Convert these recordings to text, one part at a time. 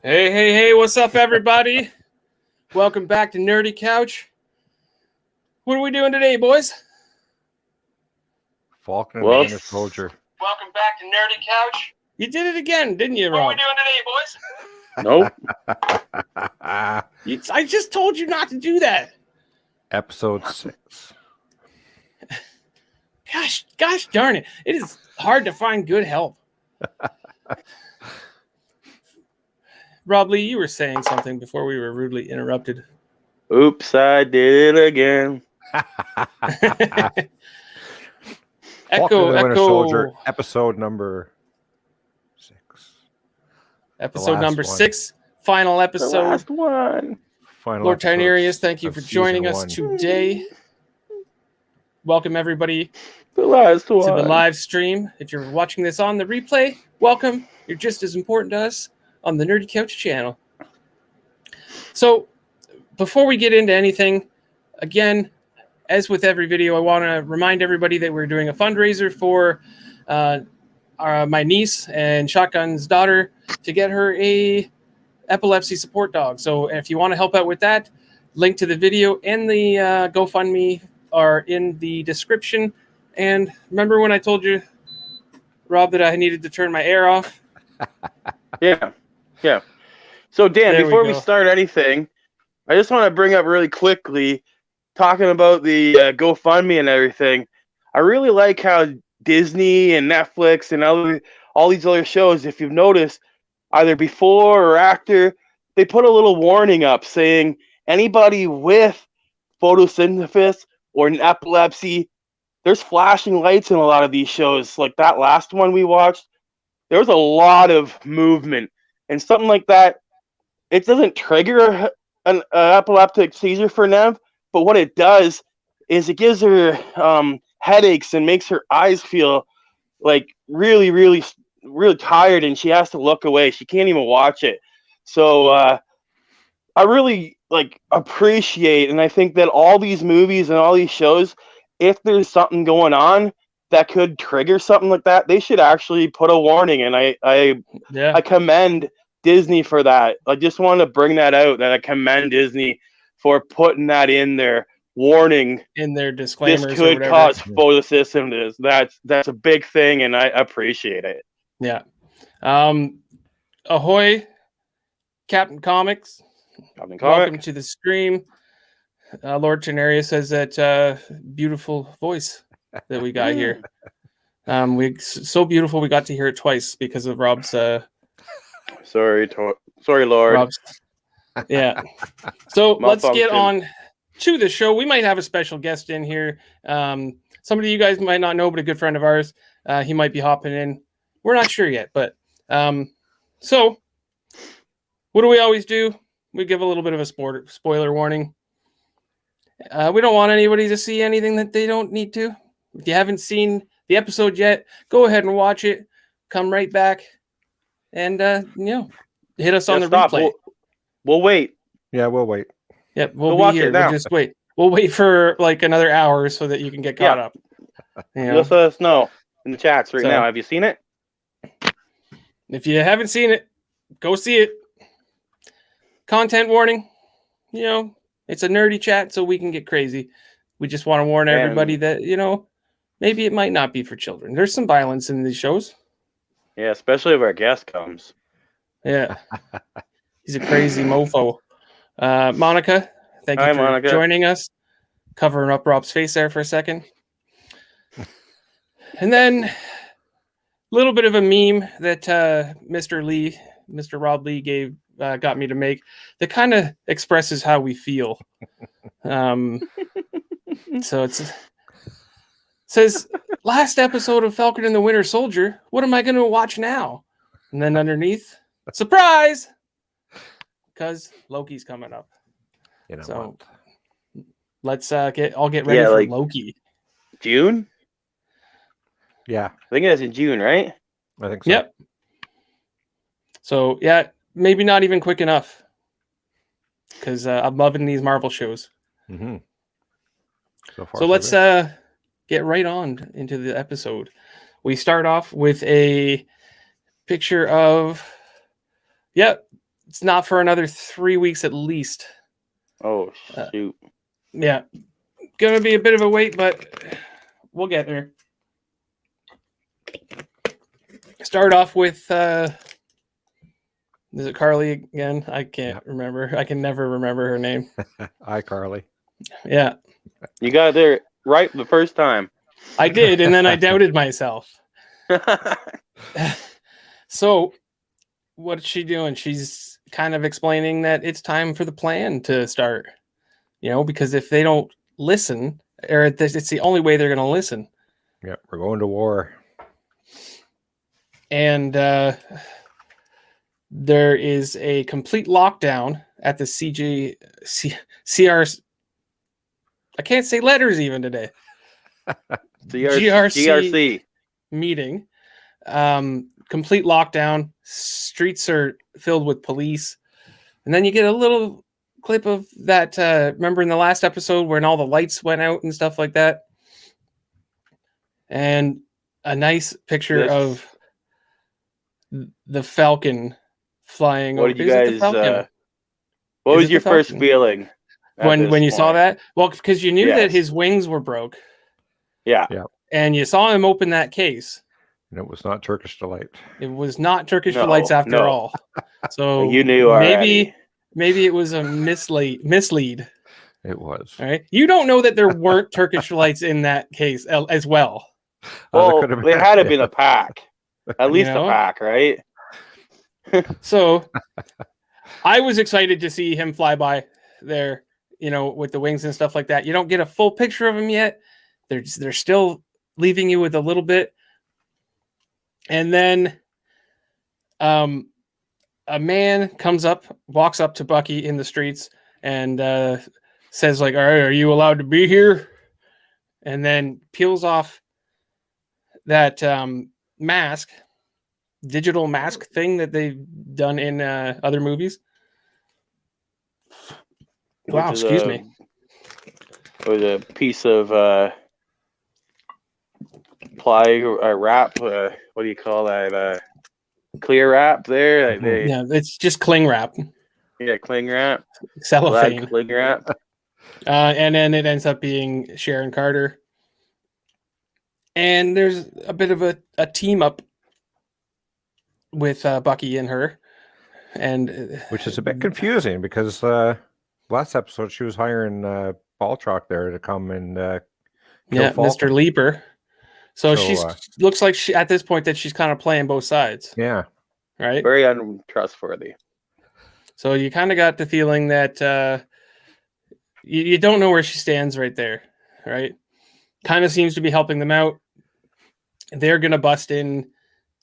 Hey, what's up, everybody? Welcome back to Nerdy Couch. What are we doing today, boys? Falcon and the Winter Soldier. Welcome back to Nerdy Couch. You did it again, didn't you, Rob? What are we doing today, boys? Nope. I just told you not to do that. Episode 6. Gosh darn it. It is hard to find good help. Rob Lee, you were saying something before we were rudely interrupted. Oops, I did it again. Falcon and the Winter Soldier, episode number 6. Episode number 6, final episode. The last one. Lord Tynerius, thank you for joining us today. Welcome, everybody, the last one. to the live stream. If you're watching this on the replay, welcome. You're just as important to us on the Nerdy Couch channel. So, before we get into anything, again, as with every video, I want to remind everybody that we're doing a fundraiser for my niece and Shotgun's daughter to get her a epilepsy support dog. So if you want to help out with that, link to the video and the GoFundMe are in the description. And remember when I told you, Rob, that I needed to turn my air off? Yeah. So, Dan, before we start anything, I just want to bring up really quickly, talking about the GoFundMe and everything. I really like how Disney and Netflix and all these other shows, if you've noticed, either before or after, they put a little warning up saying anybody with photosynthesis or an epilepsy, there's flashing lights in a lot of these shows. Like that last one we watched, there was a lot of movement. And something like that, it doesn't trigger an epileptic seizure for Nev, but what it does is it gives her headaches and makes her eyes feel like really, really, really tired, and she has to look away. She can't even watch it. So I really appreciate, and I think that all these movies and all these shows, if there's something going on that could trigger something like that, they should actually put a warning. And I commend Disney for that. I just want to bring that out, that I commend Disney for putting that in their warning, in their disclaimers. This could cause photosynthesis. That's a big thing, and I appreciate it. Yeah. Ahoy, Captain Comics. Welcome to the stream. Lord Tynerius says that beautiful voice that we got here. So beautiful we got to hear it twice because of Rob's. Sorry, Lord. Rob's, yeah. So let's get on to the show. We might have a special guest in here. Somebody you guys might not know, but a good friend of ours. He might be hopping in. We're not sure yet, but so what do we always do? We give a little bit of a spoiler warning. We don't want anybody to see anything that they don't need to. If you haven't seen the episode yet, go ahead and watch it. Come right back and hit us on the replay. We'll wait. Yeah, we'll wait. Yep, we'll be here. We'll just wait. We'll wait for like another hour so that you can get caught up. Just let us know in the chats now. Have you seen it? If you haven't seen it, go see it. Content warning. It's a nerdy chat, so we can get crazy. We just want to warn everybody that, maybe it might not be for children. There's some violence in these shows. Yeah, especially if our guest comes. Yeah. He's a crazy mofo. Monica, thank you for joining us. Covering up Rob's face there for a second. And then a little bit of a meme that Mr. Rob Lee got me to make that kind of expresses how we feel. So it says, last episode of Falcon and the Winter Soldier, what am I going to watch now? And then underneath, surprise! Because Loki's coming up. Let's get ready for Loki. June? Yeah. I think that's in June, right? I think so. Yep. So, yeah, maybe not even quick enough. Because I'm loving these Marvel shows. Mm-hmm. So let's get right on into the episode. We start off with a picture of, it's not for another 3 weeks at least. Oh shoot! Yeah, gonna be a bit of a wait, but we'll get there. Start off with is it Carly again? I can't remember. I can never remember her name. Hi, Carly. Yeah, You got it there right the first time. I did, and then I doubted myself. So, what's she doing? She's kind of explaining that it's time for the plan to start. Because if they don't listen, or it's the only way they're going to listen. Yeah, we're going to war. And there is a complete lockdown at the CRC. I can't say letters even today. GRC meeting. Complete lockdown. Streets are filled with police. And then you get a little clip of that. Remember in the last episode when all the lights went out and stuff like that? And a nice picture of the Falcon flying What over. did you guys? What was your first feeling when you saw that? Well, because you knew that his wings were broke. Yeah. And you saw him open that case. And it was not Turkish Delight. It was not Turkish Delights after all. So you knew already. Maybe it was a mislead. It was. All right. You don't know that there weren't Turkish Delights in that case as well. Well, there had to been a pack. At least a pack, right? So I was excited to see him fly by there, with the wings and stuff like that. You don't get a full picture of him yet. They're still leaving you with a little bit. And then a man walks up to Bucky in the streets and says, like, all right, are you allowed to be here? And then peels off that digital mask thing that they've done in other movies. Wow, excuse me. With a piece of ply or wrap. What do you call that? Clear wrap there. Yeah, it's just cling wrap. Yeah, cling wrap. Cellophane. Cling wrap. And then it ends up being Sharon Carter. And there's a bit of a team up with Bucky and her. And which is a bit confusing because last episode she was hiring Baltrock there to come and kill Falcon. Mr. Leaper. So she's looks like she at this point that she's kind of playing both sides. Yeah. Right? Very untrustworthy. So you kind of got the feeling that you don't know where she stands right there, right? Kind of seems to be helping them out. They're going to bust in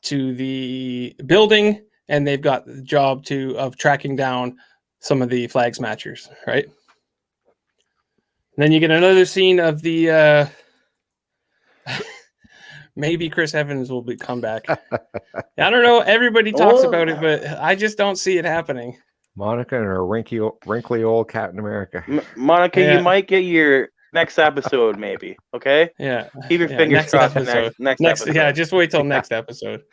to the building, and they've got the job of tracking down some of the flag smashers, right? And then you get another scene of the maybe Chris Evans will come back. I don't know. Everybody talks about it, but I just don't see it happening. Monica and her wrinkly old Captain America. Monica, you might get your next episode, maybe. Okay. Yeah. Keep your fingers crossed. Next episode. Yeah. Just wait till next episode.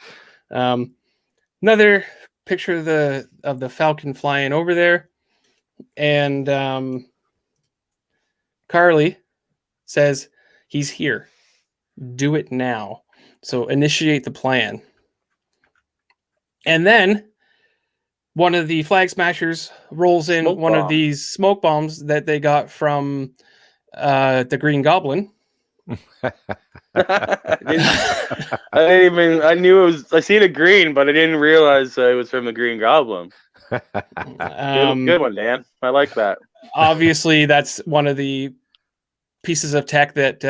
Another picture of the Falcon flying over there, and Carly says he's here. Do it now. So initiate the plan. And then one of the flag smashers rolls in of these smoke bombs that they got from the Green Goblin. I knew it was. I seen it green, but I didn't realize it was from the Green Goblin. Good one, Dan. I like that. Obviously, that's one of the pieces of tech that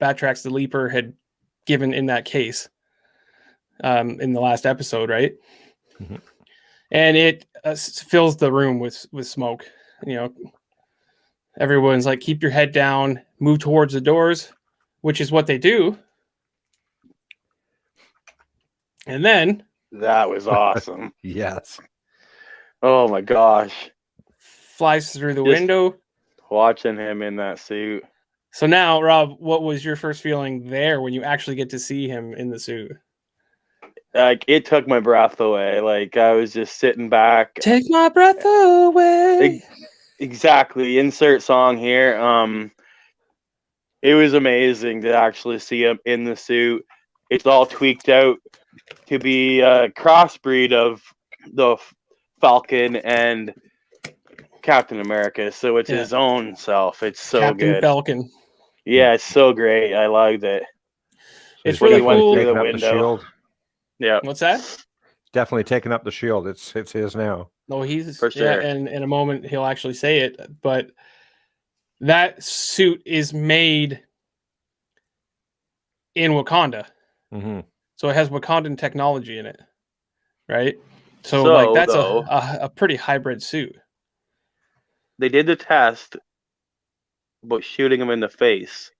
Batrax the Leaper had given in that case in the last episode, right? Mm-hmm. And it fills the room with smoke. Everyone's like, keep your head down, move towards the doors, which is what they do. And then that was awesome. Yes. Oh my gosh. Flies through the window. Watching him in that suit. So now, Rob, what was your first feeling there when you actually get to see him in the suit? like it took my breath away. Like I was just sitting back. Take my breath away. Exactly. Insert song here. It was amazing to actually see him in the suit. It's all tweaked out to be a crossbreed of the Falcon and Captain America, so it's his own self. It's so Captain good. Falcon. Yeah, it's so great. I loved it. It's really cool. Through the Taking up window. the shield. Yeah. What's that? Definitely taking up the shield. It's his now. No, he's For sure. and in a moment he'll actually say it, but that suit is made in Wakanda. Mm-hmm. So it has Wakandan technology in it. Right? So like that's a pretty hybrid suit. They did the test about shooting him in the face.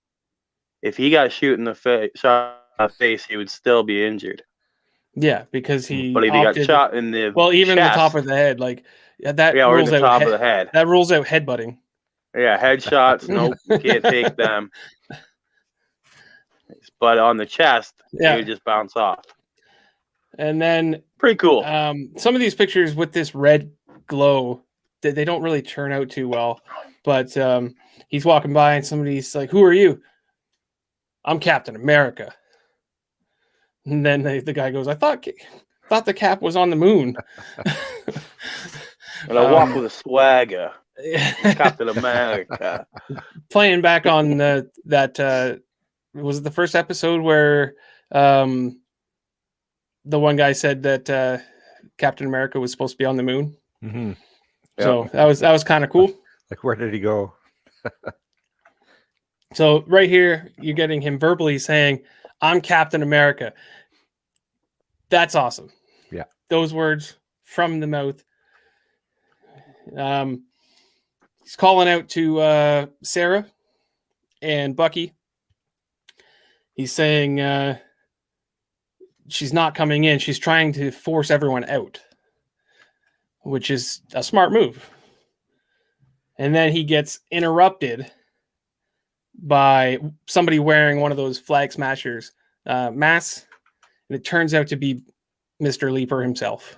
If he got shot in the face, he would still be injured. Yeah, because he. But if he got shot in the even chest, the top of the head, like that. Yeah, or rules the out top of the head. That rules out headbutting. Yeah, headshots. Nope, can't take them. But on the chest, he would just bounce off. And then pretty cool. Some of these pictures with this red glow, they don't really turn out too well. But he's walking by and somebody's like, "Who are you?" "I'm Captain America." And then the guy goes, "I thought the Cap was on the moon." And I walk with a swagger. Captain America. Playing back on that was it the first episode where the one guy said that Captain America was supposed to be on the moon. Mm-hmm. So that was kind of cool. Like, where did he go? So right here, you're getting him verbally saying, "I'm Captain America." That's awesome. Yeah. Those words from the mouth. He's calling out to Sarah and Bucky. He's saying she's not coming in. She's trying to force everyone out, which is a smart move. And then he gets interrupted by somebody wearing one of those Flag Smashers masks, and it turns out to be Mr. Leaper himself.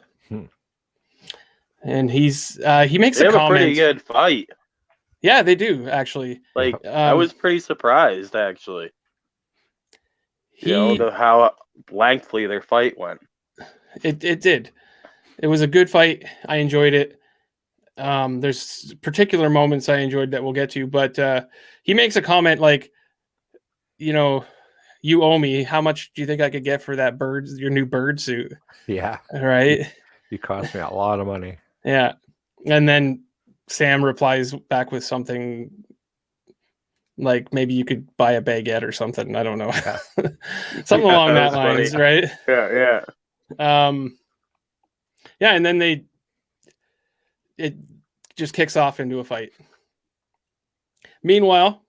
And he makes a comment. A pretty good fight. Yeah, they do actually. Like I was pretty surprised actually. How lengthily their fight went. It did. It was a good fight. I enjoyed it. There's particular moments I enjoyed that we'll get to, but he makes a comment like, "You owe me. How much do you think I could get for that your new bird suit?" Yeah. Right. You cost me a lot of money. Yeah. And then Sam replies back with something like, "Maybe you could buy a baguette or something." I don't know. Yeah. Something along that lines, funny. right? Yeah. Yeah, and then it just kicks off into a fight. Meanwhile,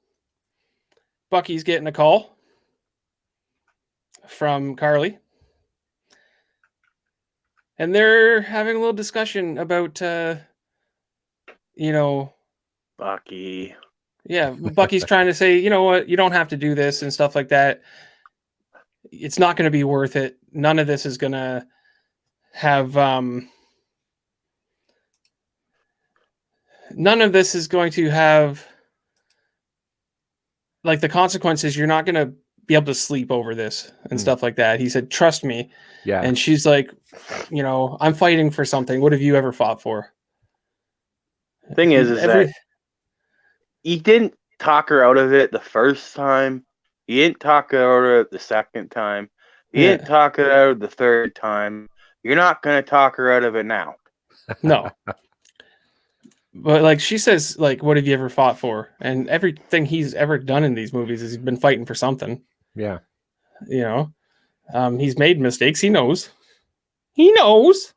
Bucky's getting a call from Carly. And they're having a little discussion about, Bucky. Yeah, Bucky's trying to say, "You know what, you don't have to do this," and stuff like that. It's not going to be worth it. None of this is going to have... none of this is going to have... like, the consequences. You're not going to be able to sleep over this and stuff like that. He said, "Trust me." Yeah. And she's like, "I'm fighting for something. What have you ever fought for?" Thing is that he didn't talk her out of it the first time. He didn't talk her out of it the second time. He didn't talk her out of the third time. You're not going to talk her out of it now. No. But like she says, like, "What have you ever fought for?" And everything he's ever done in these movies is he's been fighting for something. Yeah. He's made mistakes. He knows. He knows.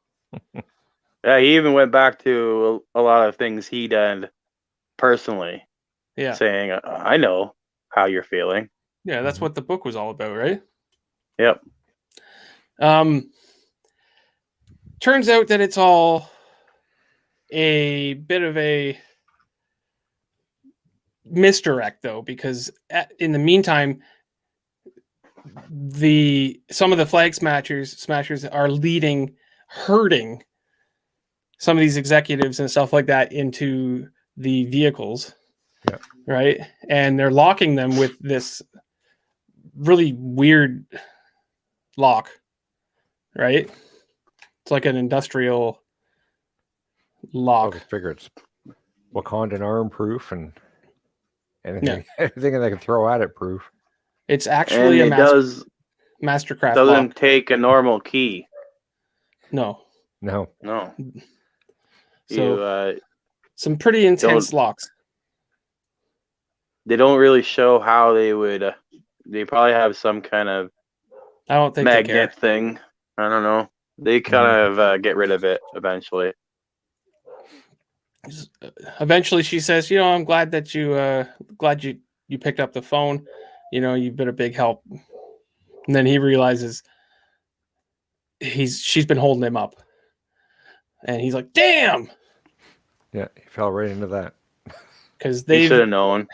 Yeah, he even went back to a lot of things he did personally. Yeah. Saying, "I know how you're feeling." Yeah, that's what the book was all about, right? Yep. Turns out that it's all a bit of a misdirect, though, because in the meantime, some of the flag smashers are herding some of these executives and stuff like that into the vehicles. Yeah. Right. And they're locking them with this really weird lock. Right. It's like an industrial lock. I figure it's Wakandan arm proof and anything they can throw at it proof. It's actually and Mastercraft doesn't lock. take a normal key. No. So some pretty intense locks. They don't really show how they would. They probably have some kind of I don't think magnet thing. I don't know. They kind of get rid of it eventually. Eventually, she says, "I'm glad that you picked up the phone. You've been a big help." And then he realizes she's been holding him up, and he's like, "Damn!" Yeah, he fell right into that. Because they should have known.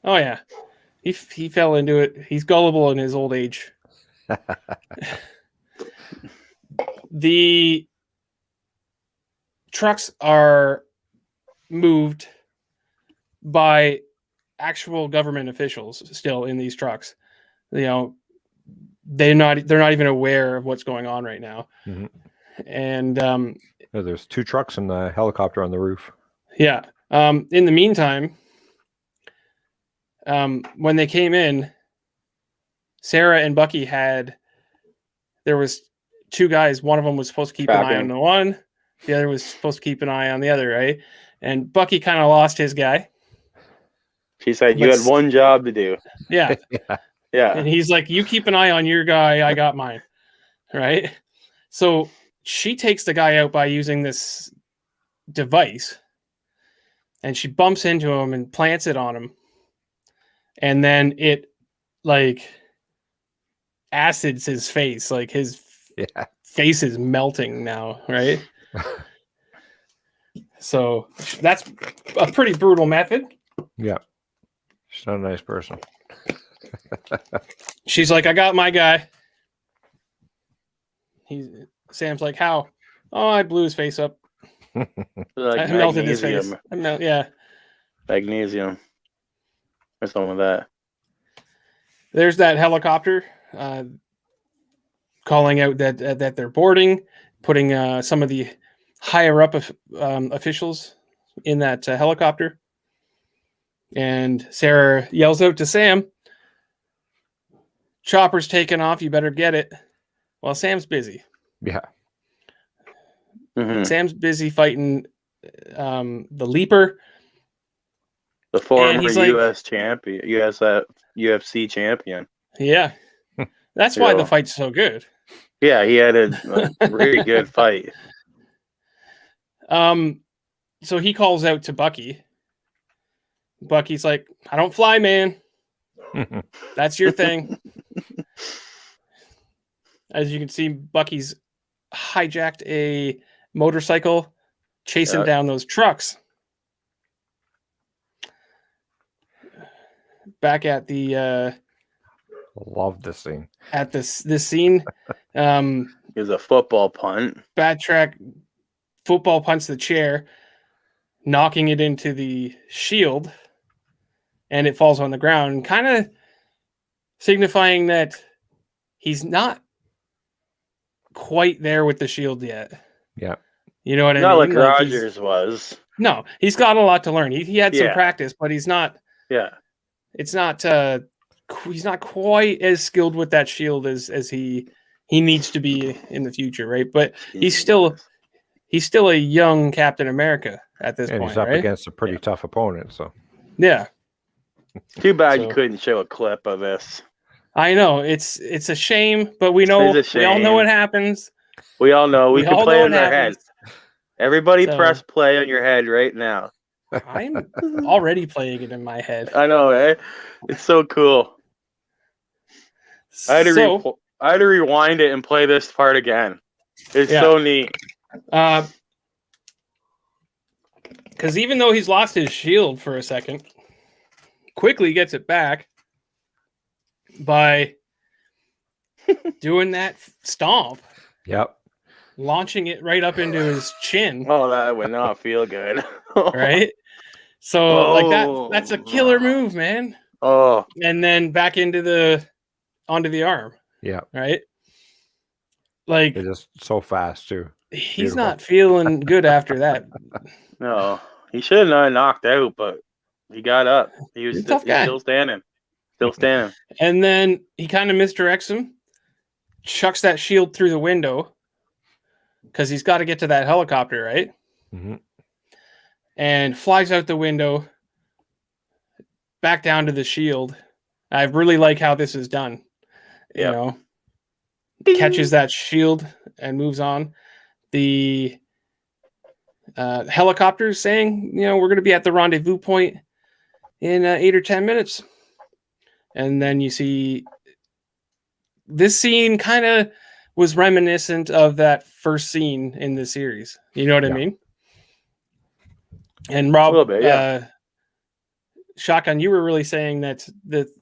Oh yeah, he fell into it. He's gullible in his old age. The trucks are moved by actual government officials still in these trucks. They're not even aware of what's going on right now. Mm-hmm. And there's 2 trucks and a helicopter on the roof. Yeah. In the meantime, when they came in, Sarah and Bucky there was 2 guys. One of them was supposed to keep an eye on the one. The other was supposed to keep an eye on the other, right? And Bucky kind of lost his guy. She said, you had one job to do. Yeah. Yeah. And he's like, you keep an eye on your guy. I got mine. Right. So she takes the guy out by using this device, and she bumps into him and plants it on him. And then it acids his face. Like his face is melting now. Right. So that's a pretty brutal method. Yeah. She's not a nice person. She's like, I got my guy. Sam's like, how? Oh, I blew his face up. I melted his face. Yeah. Magnesium. Or something like that. There's that helicopter calling out that they're boarding, putting some of the higher up officials in that helicopter. And Sarah yells out to Sam, "Chopper's taking off. You better get it." Well, Sam's busy. Yeah. Mm-hmm. Sam's busy fighting the Leaper. The former U.S. champion, UFC champion. Yeah. That's why the fight's so good. Yeah, he had a really good fight. So he calls out to Bucky. Bucky's like, I don't fly, man. That's your thing. As you can see, Bucky's hijacked a motorcycle chasing down those trucks. Back at the love this scene. At this scene. It was a football punt. Backtrack, football punts the chair, knocking it into the shield, and it falls on the ground, kind of signifying that he's not quite there with the shield yet. Yeah. You know what I mean? Not like Rogers was. No, he's got a lot to learn. He had some practice, but he's not. Yeah. It's not. He's not quite as skilled with that shield as he needs to be in the future, right? But he's still a young Captain America at this point. He's up right? against a pretty tough opponent, so. Yeah. Too bad you couldn't show a clip of this. I know it's a shame, but we all know what happens. We all know. We can play in our head. Everybody press play on your head right now. I'm already playing it in my head. I know, eh? It's so cool. I had to rewind it and play this part again. It's so neat. Because even though he's lost his shield for a second, quickly gets it back by doing that stomp, Yep. launching it right up into his chin. Oh, that would not feel good. Right? So like that's a killer move, man. Oh. And then back onto the arm. Yeah. Right? Like It's just so fast too. He's Beautiful. not feeling good after that. No. He should have not knocked out, but he got up. He was He's a tough guy. He's still standing. Still standing. And then he kind of misdirects him, chucks that shield through the window because he's got to get to that helicopter, right? Mm-hmm. And flies out the window back down to the shield. I really like how this is done. You know, catches that shield and moves on. The helicopter is saying, we're going to be at the rendezvous point in 8 or 10 minutes. And then you see this scene kind of was reminiscent of that first scene in the series. You know what I mean? And Rob, a little bit, yeah. Shotgun, you were really saying that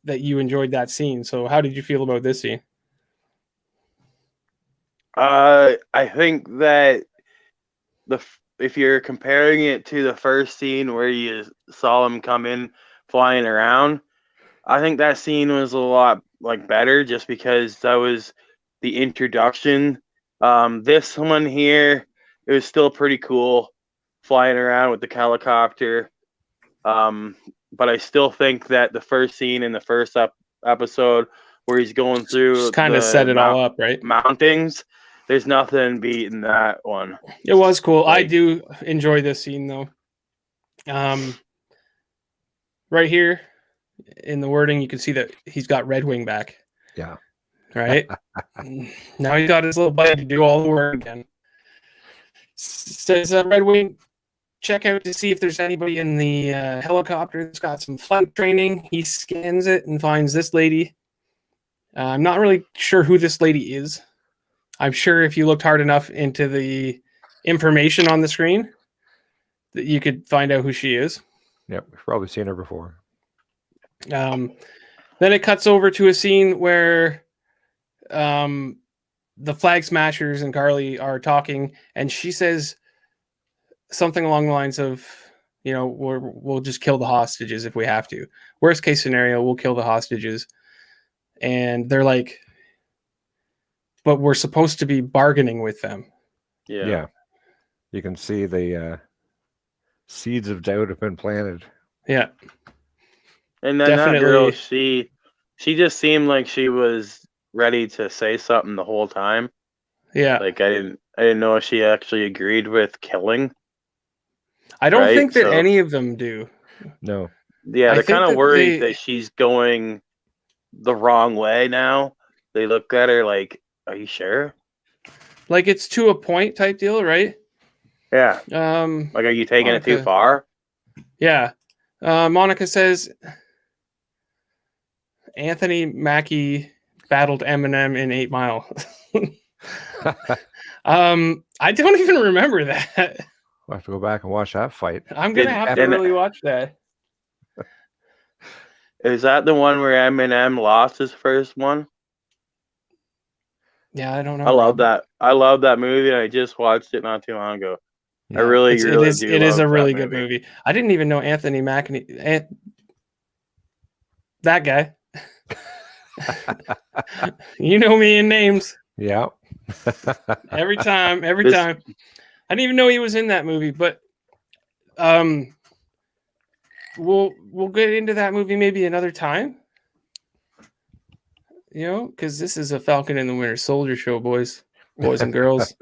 you enjoyed that scene. So how did you feel about this scene? I think that if you're comparing it to the first scene where you saw him come in flying around, I think that scene was a lot better just because that was the introduction. This one here, it was still pretty cool flying around with the helicopter. But I still think that the first scene in the first episode where he's going through kind of set it all up, right? Mountains. There's nothing beating that one. It was cool. I do enjoy this scene though. Right here in the wording, you can see that he's got Red Wing back. Yeah. Right? Now he's got his little buddy to do all the work again. Says Red Wing, check out to see if there's anybody in the helicopter that's got some flight training. He scans it and finds this lady. I'm not really sure who this lady is. I'm sure if you looked hard enough into the information on the screen, that you could find out who she is. Yep, we've probably seen her before. Then it cuts over to a scene where the Flag Smashers and Carly are talking, and she says something along the lines of, we'll just kill the hostages if we have to. Worst case scenario, we'll kill the hostages. And they're like, but we're supposed to be bargaining with them. Yeah. You can see the seeds of doubt have been planted. Yeah. And then that girl, she just seemed like she was ready to say something the whole time. Yeah. I didn't know if she actually agreed with killing. I don't think that any of them do. No. Yeah, they're kind of worried that she's going the wrong way now. They look at her like, are you sure? Like it's to a point type deal, right? Yeah. Are you taking it too far? Yeah. Monica says Anthony Mackie battled Eminem in 8 Mile. I don't even remember that. I'll have to go back and watch that fight. I'm gonna have to really watch that. Is that the one where Eminem lost his first one? Yeah, I don't know. I love that. I love that movie. I just watched it not too long ago. Yeah, I really it do. It is a really good movie. I didn't even know Anthony Mackie. That guy. You know me in names. Yeah. Every time. I didn't even know he was in that movie, but we'll get into that movie maybe another time. Because this is a Falcon and the Winter Soldier show, boys and girls.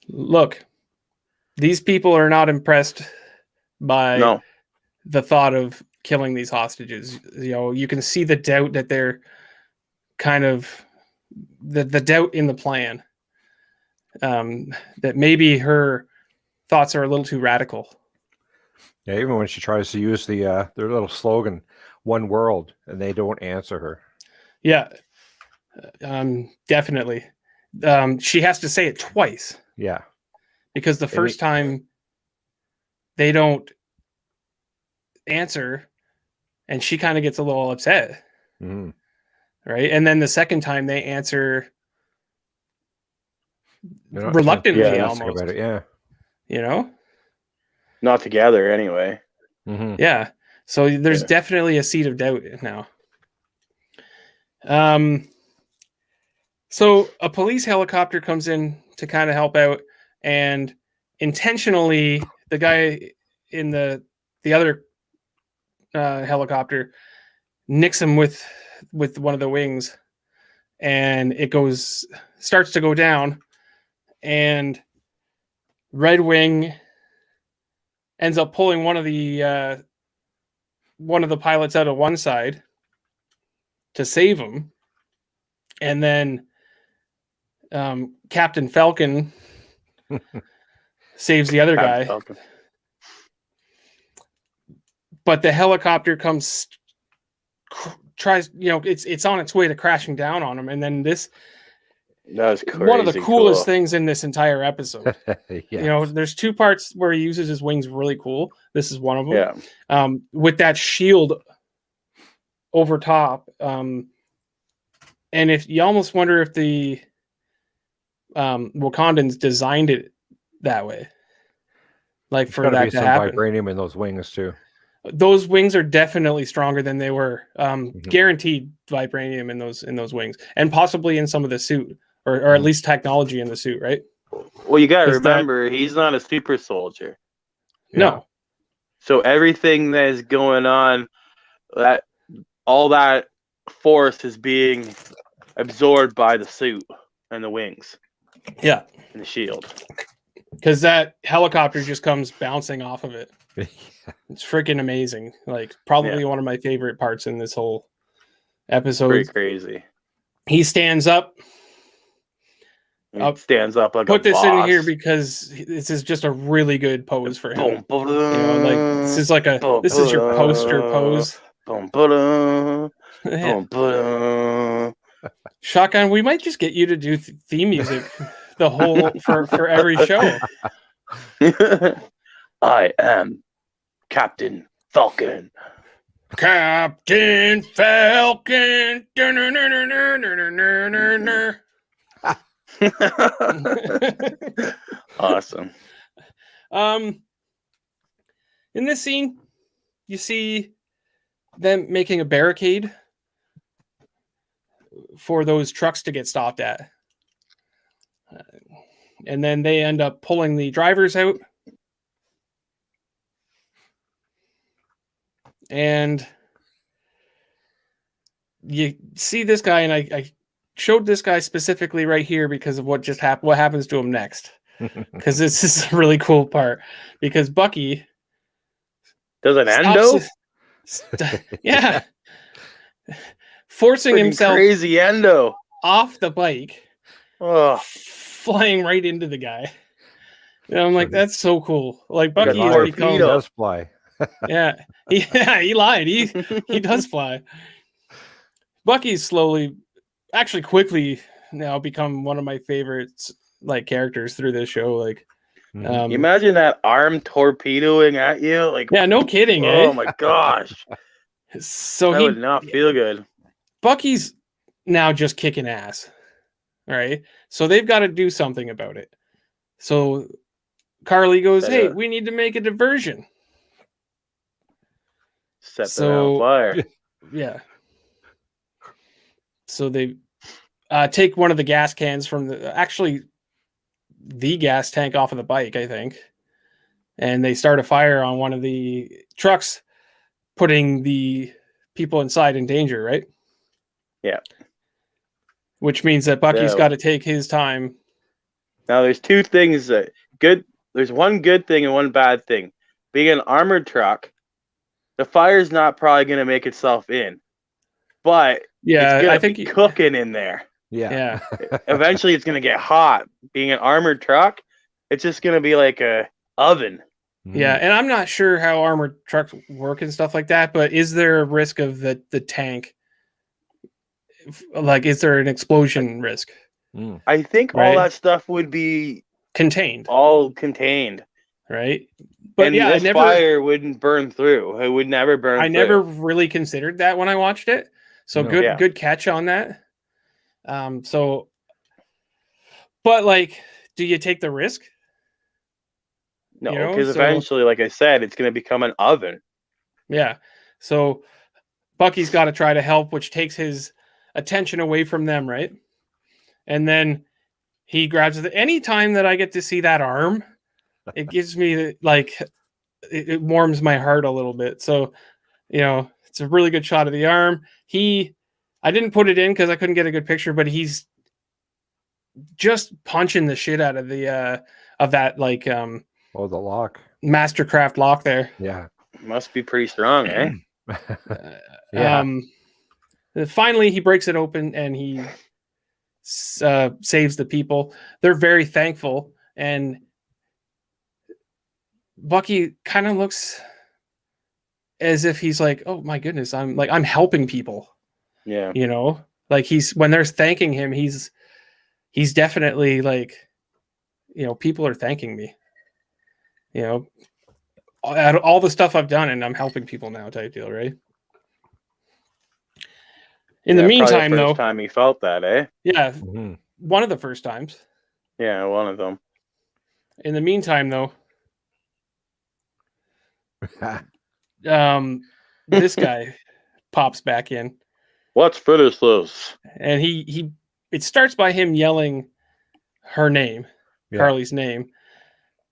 Look, these people are not impressed by the thought of killing these hostages. You can see the doubt that they're kind of the doubt in the plan. That maybe her thoughts are a little too radical. Yeah, even when she tries to use their little slogan, "One world," and they don't answer her. Yeah, definitely. She has to say it twice. Yeah, because the first time they don't answer, and she kind of gets a little upset. Mm-hmm. right? And then the second time they answer They're not reluctantly, enthusiastic almost. about it. Yeah. You know? Not together, anyway. Mm-hmm. Yeah. So there's definitely a seed of doubt now. So a police helicopter comes in to kind of help out, and intentionally the guy in the other helicopter nicks him with one of the wings, and it starts to go down, and Red Wing ends up pulling one of the pilots out of one side to save him, and then Captain Falcon saves the other guy. Falcon. But the helicopter tries, it's on its way to crashing down on him, and then this that was crazy one of the coolest cool. things in this entire episode. Yes. There's two parts where he uses his wings really cool. This is one of them. Yeah. With that shield over top, and if you almost wonder if the Wakandans designed it that way, like for that to happen. Vibranium in those wings too. Those wings are definitely stronger than they were. Guaranteed vibranium in those wings, and possibly in some of the suit, or at least technology in the suit, right? Well, you got to remember, he's not a super soldier. No. So everything that is going on, all that force is being absorbed by the suit and the wings. Yeah. And the shield. Because that helicopter just comes bouncing off of it. It's freaking amazing. Like, probably one of my favorite parts in this whole episode. Pretty crazy. He stands up. Stands up like put a this boss. in here because this is just a really good pose for him. This is your poster pose. Shotgun, we might just get you to do theme music the whole for every show. I am Captain Falcon. Captain Falcon. Awesome. In this scene, you see them making a barricade for those trucks to get stopped at. And then they end up pulling the drivers out. And you see this guy, and I showed this guy specifically right here because of what just happened. What happens to him next? Because this is a really cool part. Because Bucky does an endo, yeah, forcing himself crazy endo off the bike, flying right into the guy. And I'm like, that's so cool. Like Bucky has become. He does fly. Yeah, he lied. He does fly. Bucky's actually quickly now become one of my favorites, like, characters through this show. Like, you imagine that arm torpedoing at you, like, yeah, no kidding. Oh my gosh! So that would not feel good. Bucky's now just kicking ass. All right, so they've got to do something about it. So Carly goes, "Hey, we need to make a diversion." Set them on fire. Yeah. So they take one of the gas cans from the gas tank off of the bike, I think. And they start a fire on one of the trucks, putting the people inside in danger, right? Yeah. Which means that Bucky's got to take his time. Now, there's two things that good. There's one good thing and one bad thing. Being an armored truck, the fire's not probably going to make itself in. But I think it's cooking in there. Yeah. Eventually, it's going to get hot. Being an armored truck, it's just going to be like a oven. Yeah, and I'm not sure how armored trucks work and stuff like that, but is there a risk of the tank? Like, is there an explosion risk? I think all that stuff would be contained. All contained. Right? But and fire wouldn't burn through. It would never burn through. I never really considered that when I watched it. So No. good catch on that. So, but like, do you take the risk? No, You know, because so- eventually, like I said, it's going to become an oven. Yeah. So Bucky's got to try to help, which takes his attention away from them, right? And then he grabs it. Any time that I get to see that arm, it gives me like it warms my heart a little bit. So, you know, it's a really good shot of the arm. I didn't put it in because I couldn't get a good picture, but he's just punching the shit out of the of that like the lock. Mastercraft lock there. Yeah. Must be pretty strong, eh? Yeah. Finally, he breaks it open and he saves the people. They're very thankful, and Bucky kind of looks as if he's like, "Oh my goodness, I'm helping people." Yeah. You know, like when they're thanking him, he's definitely like, you know, people are thanking me. You know, all the stuff I've done, and I'm helping people now, type deal, right? In the meantime, the though, first time he felt that, eh? Yeah, Mm-hmm. one of the first times. Yeah, one of them. In the meantime, though, this guy pops back in. Let's finish this. And it starts by him yelling her name, Carly's name.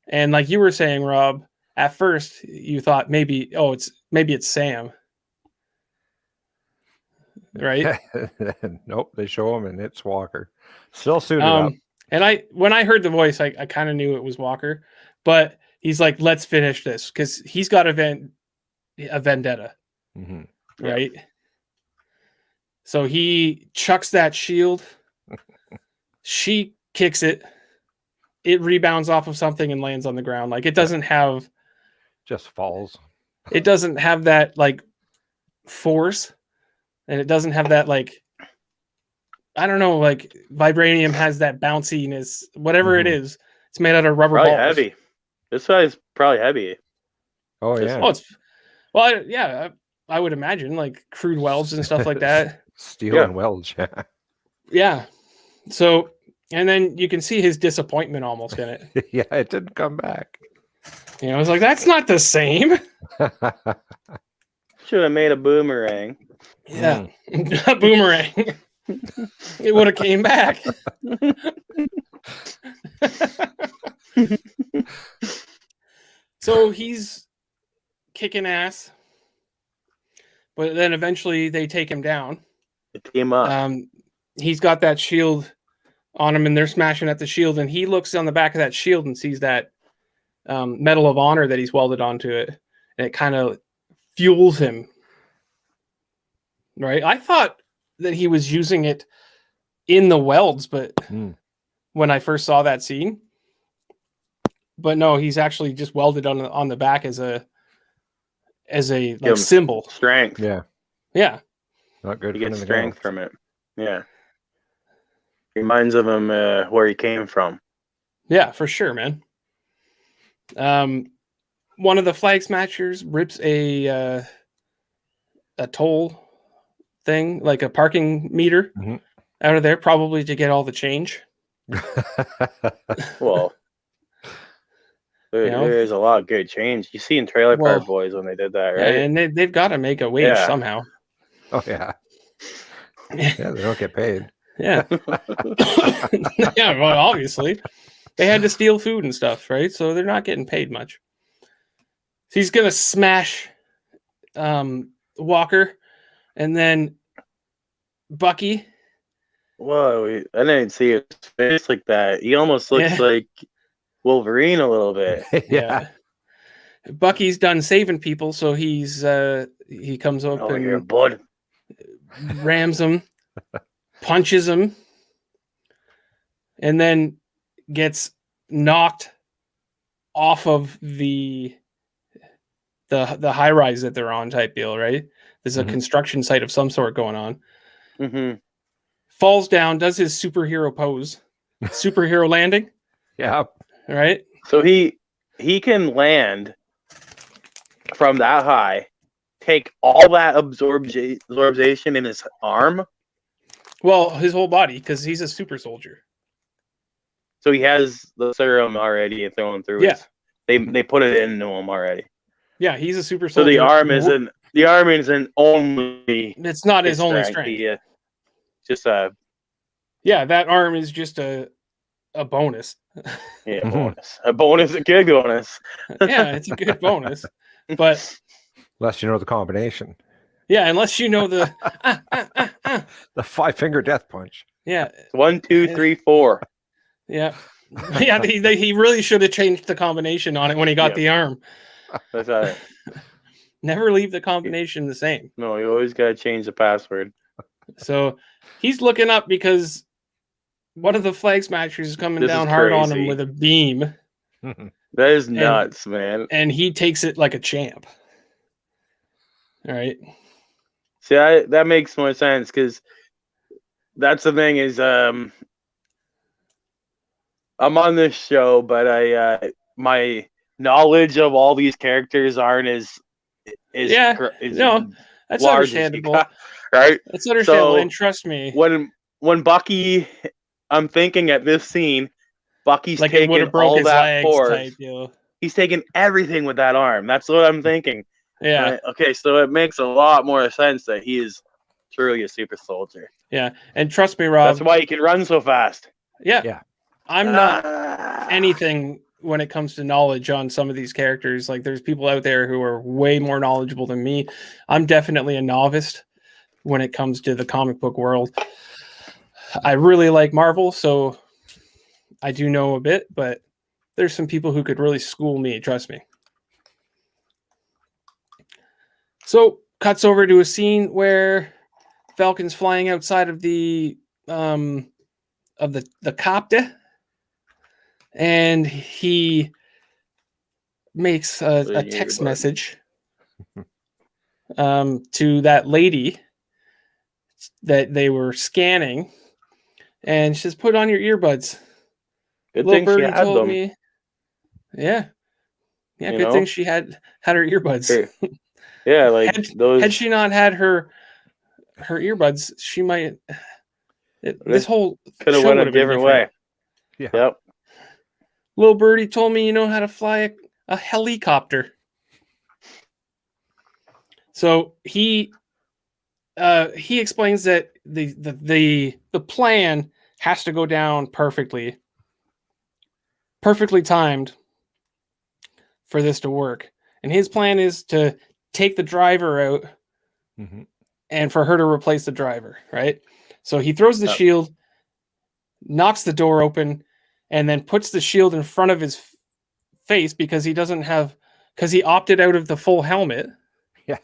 And like you were saying, Rob, at first you thought maybe it's Sam. Right? Nope, they show him and it's Walker. Still suited up. And when I heard the voice, I kind of knew it was Walker, but he's like, let's finish this because he's got a vendetta. Mm-hmm. Right? Yeah. So he chucks that shield. She kicks it. It rebounds off of something and lands on the ground. Like it doesn't have... Just falls. It doesn't have that like force. And it doesn't have that like... I don't know, like vibranium has that bounciness. Whatever it is. It's made out of rubber balls. Heavy. This guy's probably heavy. Oh, yeah. Oh, I would imagine like crude welds and stuff like that. Steel and welds, yeah. Yeah. So, and then you can see his disappointment almost in it. Yeah, it didn't come back. You know, I was like, that's not the same. Should have made a boomerang. Yeah. A boomerang. It would have came back. So he's kicking ass. But then eventually they take him down. They team up. He's got that shield on him and they're smashing at the shield. And he looks on the back of that shield and sees that Medal of Honor that he's welded onto it. And it kind of fuels him. Right? I thought that he was using it in the welds, but when I first saw that scene. But no, he's actually just welded on the back as a like, symbol. Strength. Yeah. Yeah. Not good. You get strength from it. Yeah. Reminds of him where he came from. Yeah, for sure, man. One of the flag smashers rips a toll thing, like a parking meter out of there, probably to get all the change. Well, there's a lot of good change. You see in Trailer Park Boys when they did that, right? Yeah, and they've got to make a wage somehow. Oh, yeah. Yeah, they don't get paid. Yeah. Yeah, well, obviously. They had to steal food and stuff, right? So they're not getting paid much. So he's going to smash Walker, and then Bucky. Whoa, I didn't see his face like that. He almost looks like Wolverine a little bit. Yeah. Bucky's done saving people, so he comes up and your bud. Rams him, punches him, and then gets knocked off of the high rise that they're on, type deal, right? There's a construction site of some sort going on. Mm-hmm. Falls down, does his superhero pose, superhero landing. Yeah. Right. So he can land from that high, take all that absorption in his arm? Well, his whole body, because he's a super soldier. So he has the serum already thrown through his. They put it into him already. Yeah, he's a super So soldier. the arm isn't only. It's not his only strength. Just a. Yeah, that arm is just a bonus. Yeah, bonus. A bonus, a good bonus. Yeah, it's a good bonus. But unless you know the combination. Yeah, unless you know the the 5-finger death punch. Yeah. 1, 2, 3, 4. Yeah. Yeah, he really should have changed the combination on it when he got the arm. That's right. Never leave the combination the same. No, you always got to change the password. So he's looking up because one of the flag smashers is coming down hard on him with a beam. That is nuts, man. And he takes it like a champ. All right. See, that makes more sense because that's the thing is I'm on this show, but my knowledge of all these characters aren't as that's understandable, right? That's understandable, and trust me, when Bucky, I'm thinking at this scene, Bucky's like taking all that force. He's taking everything with that arm. That's what I'm thinking. Yeah. Right? Okay, so it makes a lot more sense that he is truly a super soldier. Yeah, and trust me, Rob. That's why he can run so fast. Yeah. I'm not anything when it comes to knowledge on some of these characters. Like, there's people out there who are way more knowledgeable than me. I'm definitely a novice when it comes to the comic book world. I really like Marvel, so I do know a bit, but there's some people who could really school me, trust me. So, cuts over to a scene where Falcon's flying outside of the copter, and he makes a text message to that lady that they were scanning, and she says, "Put on your earbuds." Good thing she had them. Yeah, good thing she had her earbuds. Yeah, like had she not had her earbuds, she might. This whole could have went a different way. Yeah. Yep. Little birdie told me you know how to fly a helicopter. So he explains that the plan has to go down perfectly timed for this to work. And his plan is to take the driver out and for her to replace the driver, right? So he throws the shield, knocks the door open, and then puts the shield in front of his face because he opted out of the full helmet. Yeah.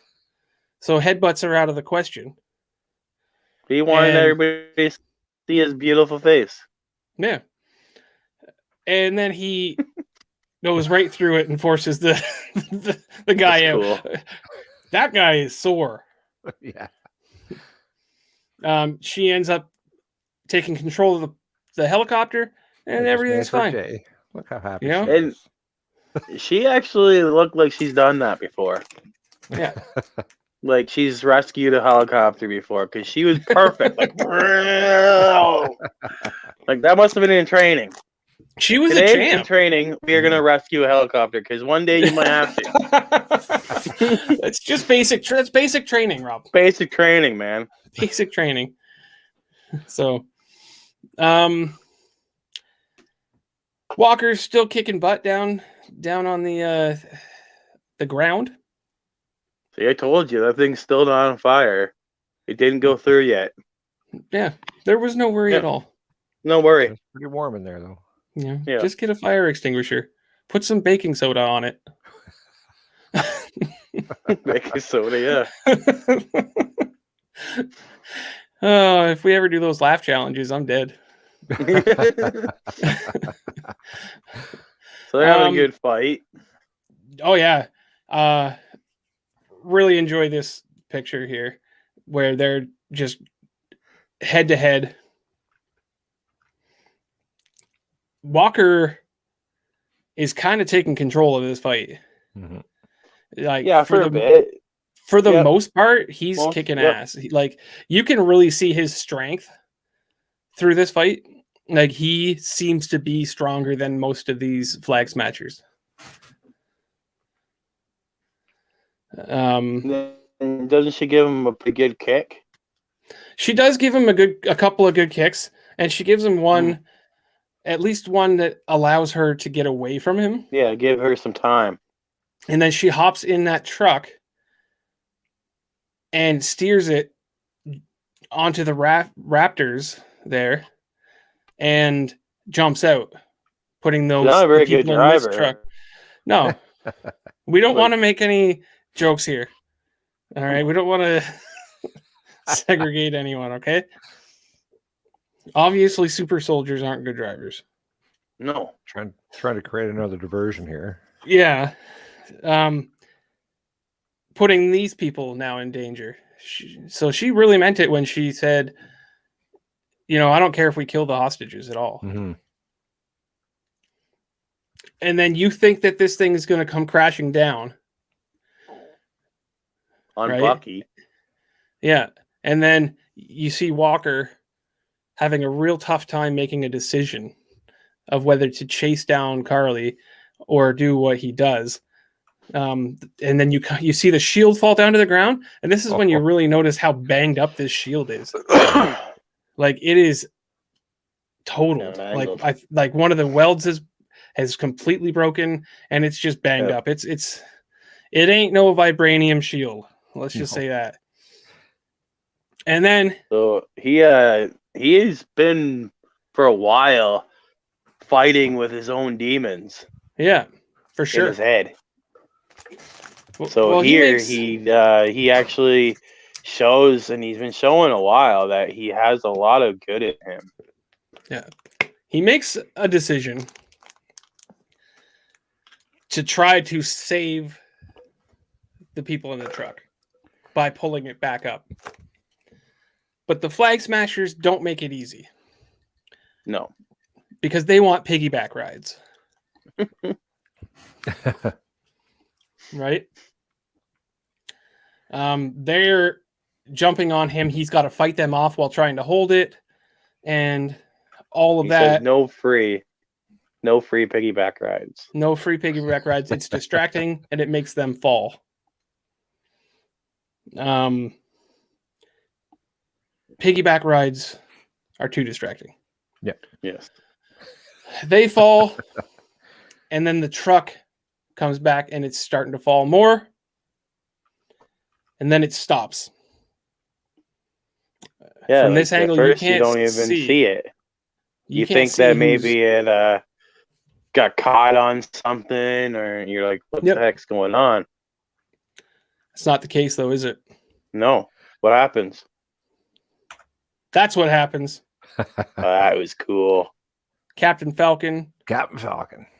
So headbutts are out of the question. He wanted everybody to see his beautiful face. Yeah. And then he goes right through it and forces the guy out. Cool. That guy is sore. Yeah. She ends up taking control of the helicopter, and everything's fine. Look how happy she is. And she actually looked like she's done that before. Yeah. Like she's rescued a helicopter before because she was perfect. Like that must have been in training. She was Today, a champ. In training, we are going to rescue a helicopter because one day you might have to. It's just basic. That's basic training, Rob. Basic training, man. Basic training. So, Walker's still kicking butt down on the ground. See, I told you that thing's still not on fire. It didn't go through yet. Yeah, there was no worry at all. No worry. It's pretty warm in there, though. Yeah, just get a fire extinguisher. Put some baking soda on it. Baking soda, yeah. Oh, if we ever do those laugh challenges, I'm dead. So they're having a good fight. Oh yeah. Really enjoy this picture here where they're just head to head. Walker is kind of taking control of this fight. Mm-hmm. Like for a bit. for the most part, he's kicking yep. ass. Like, you can really see his strength through this fight. Like, he seems to be stronger than most of these flag smashers. Doesn't she give him a pretty good kick? She does give him a couple of good kicks, and she gives him one, at least one that allows her to get away from him. Yeah, give her some time. And then she hops in that truck and steers it onto the raptors there and jumps out, putting those not a very good people in driver. this truck. No, we don't want to make any jokes here. All right, we don't want to segregate anyone. Okay. Obviously, super soldiers aren't good drivers. No, trying to create another diversion here. Yeah. Putting these people now in danger. So she really meant it when she said, you know, I don't care if we kill the hostages at all. Mm-hmm. And then you think that this thing is going to come crashing down on right? Bucky. Yeah. And then you see Walker having a real tough time making a decision of whether to chase down Carly or do what he does. And then you see the shield fall down to the ground, and this is when you really notice how banged up this shield is. Like, it is totaled. Like one of the welds has completely broken, and it's just banged up. It ain't no vibranium shield. Let's just say that. And then so he's been for a while fighting with his own demons. Yeah, for sure. In his head. So here he actually shows, and he's been showing a while, that he has a lot of good in him. Yeah. He makes a decision to try to save the people in the truck by pulling it back up. But the flag smashers don't make it easy. No. Because they want piggyback rides. Right? They're jumping on him. He's got to fight them off while trying to hold it. And all of that. Says no free piggyback rides. No free piggyback rides. It's distracting, and it makes them fall. Piggyback rides are too distracting. Yeah. Yes. They fall, and then the truck comes back, and it's starting to fall more, and then it stops. Yeah. From this angle, first, you can't you don't even see it. You think that maybe it got caught on something, or you're like, what the heck's going on? It's not the case, though, is it? No. What happens? That's what happens. That was cool. Captain Falcon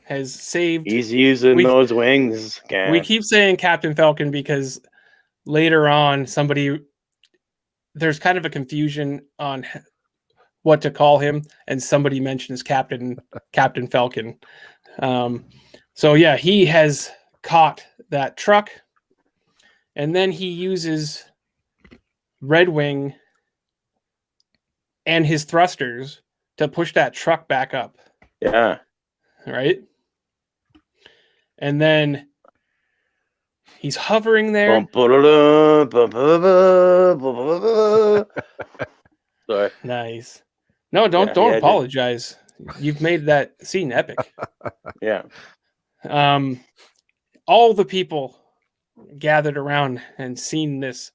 has saved. He's using those wings again. We keep saying Captain Falcon because later on, there's kind of a confusion on what to call him, and somebody mentions Captain Falcon. So yeah, he has caught that truck, and then he uses Red Wing and his thrusters to push that truck back up. Yeah. Right? And then he's hovering there. Sorry. Nice. No, don't apologize. You've made that scene epic. Yeah. All the people gathered around and seen this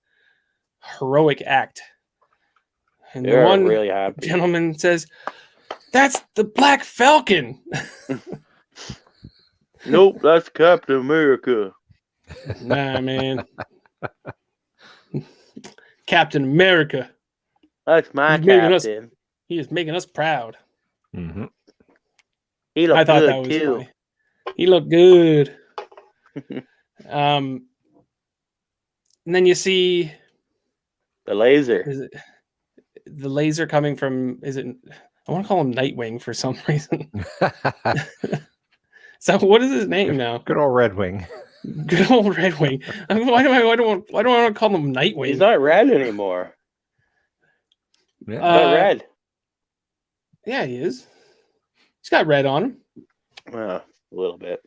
heroic act. And the one really happy. Gentleman says, "That's the Black Falcon." Nope, that's Captain America. Nah, man. Captain America. That's my captain. He is making us proud. Mm-hmm. He looked good too. Funny. He looked good. And then you see the laser. Is it the laser coming from? Is it? I want to call him Nightwing for some reason. So what is his name now? Good old Red Wing. Good old Red Wing. Why do I want to call him Nightwing? He's not red anymore. Yeah. He's not red. Yeah, he is. He's got red on him. A little bit.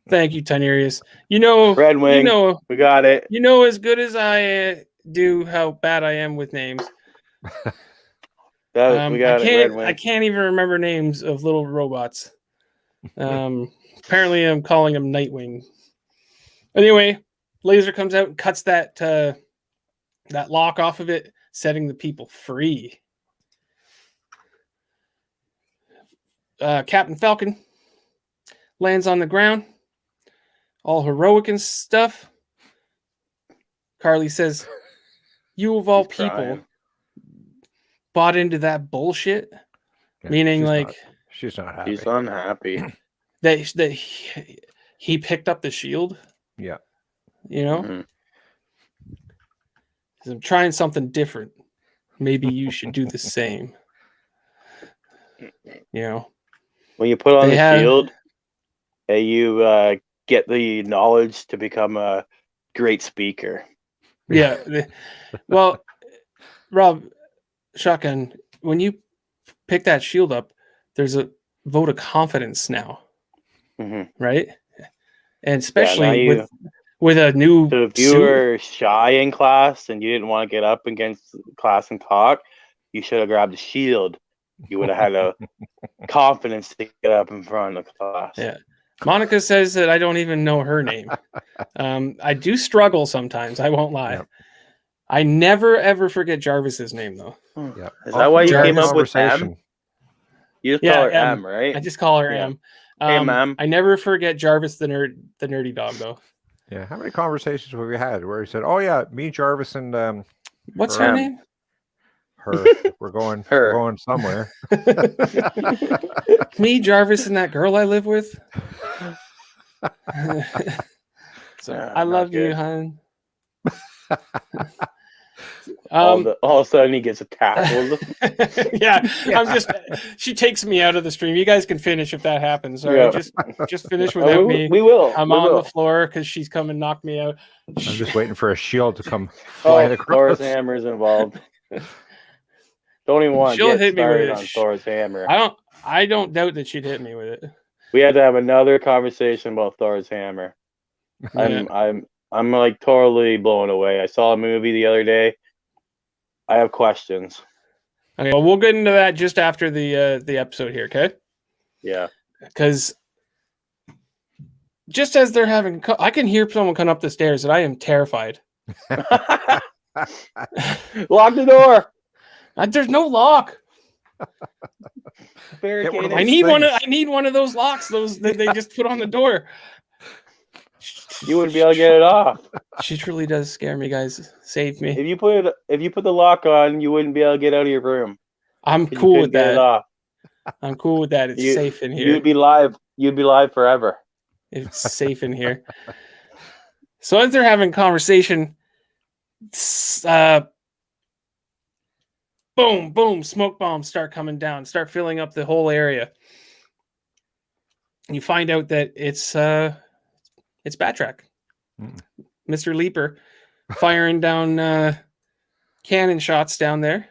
Thank you, Tinerius. You know, Red Wing. You know, we got it. You know as good as I do how bad I am with names. We got it. Red Wing. I can't even remember names of little robots. Apparently, I'm calling him Nightwing. Anyway, Laser comes out and cuts that lock off of it, setting the people free. Captain Falcon lands on the ground, all heroic and stuff. Carly says, "You of all people crying. bought into that bullshit," meaning she's not happy. She's unhappy. that he picked up the shield. Yeah, you know, because I'm trying something different. Maybe you should do the same. You know, when you put on the shield, you get the knowledge to become a great speaker. Yeah. Well, Rob, Shotgun, when you pick that shield up, there's a vote of confidence now, right? And especially with a new. So if you were shy in class and you didn't want to get up against class and talk, you should have grabbed a shield. You would have had a confidence to get up in front of the class. Yeah. Monica says that I don't even know her name. I do struggle sometimes. I won't lie. Yep. I never ever forget Jarvis's name though. Yep. Is that why you came up with M? You just call her M, right? I just call her M. Hey, Ma'am. I never forget Jarvis the nerdy dog though. Yeah. How many conversations have we had where he said, "Oh yeah, me, Jarvis, and what's her name?" Her. We're going somewhere. Me, Jarvis, and that girl I live with. So I love you, hon. All of a sudden he gets tackled. Yeah, she takes me out of the stream. You guys can finish if that happens. All right, just finish without me. We will. I'm on the floor because she's come and knocked me out. I'm just waiting for a shield to come flying across. Thor's hammer's involved. Don't even want to get started on Thor's hammer. I don't doubt that she'd hit me with it. We had to have another conversation about Thor's hammer. Yeah. I'm like totally blown away. I saw a movie the other day. I have questions. Okay, well, we'll get into that just after the episode here, okay? Yeah. Because just as they're having, I can hear someone come up the stairs, and I am terrified. Lock the door. There's no lock. I need one of those locks. Those that they just put on the door. You wouldn't be able to get it off. She truly does scare me, guys. Save me. If you put the lock on, you wouldn't be able to get out of your room. I'm cool with that. I'm cool with that. It's safe in here. You'd be live forever. It's safe in here. So as they're having conversation, boom, boom, smoke bombs start coming down, start filling up the whole area. You find out that it's Batrac. Mr. Leaper firing down cannon shots down there,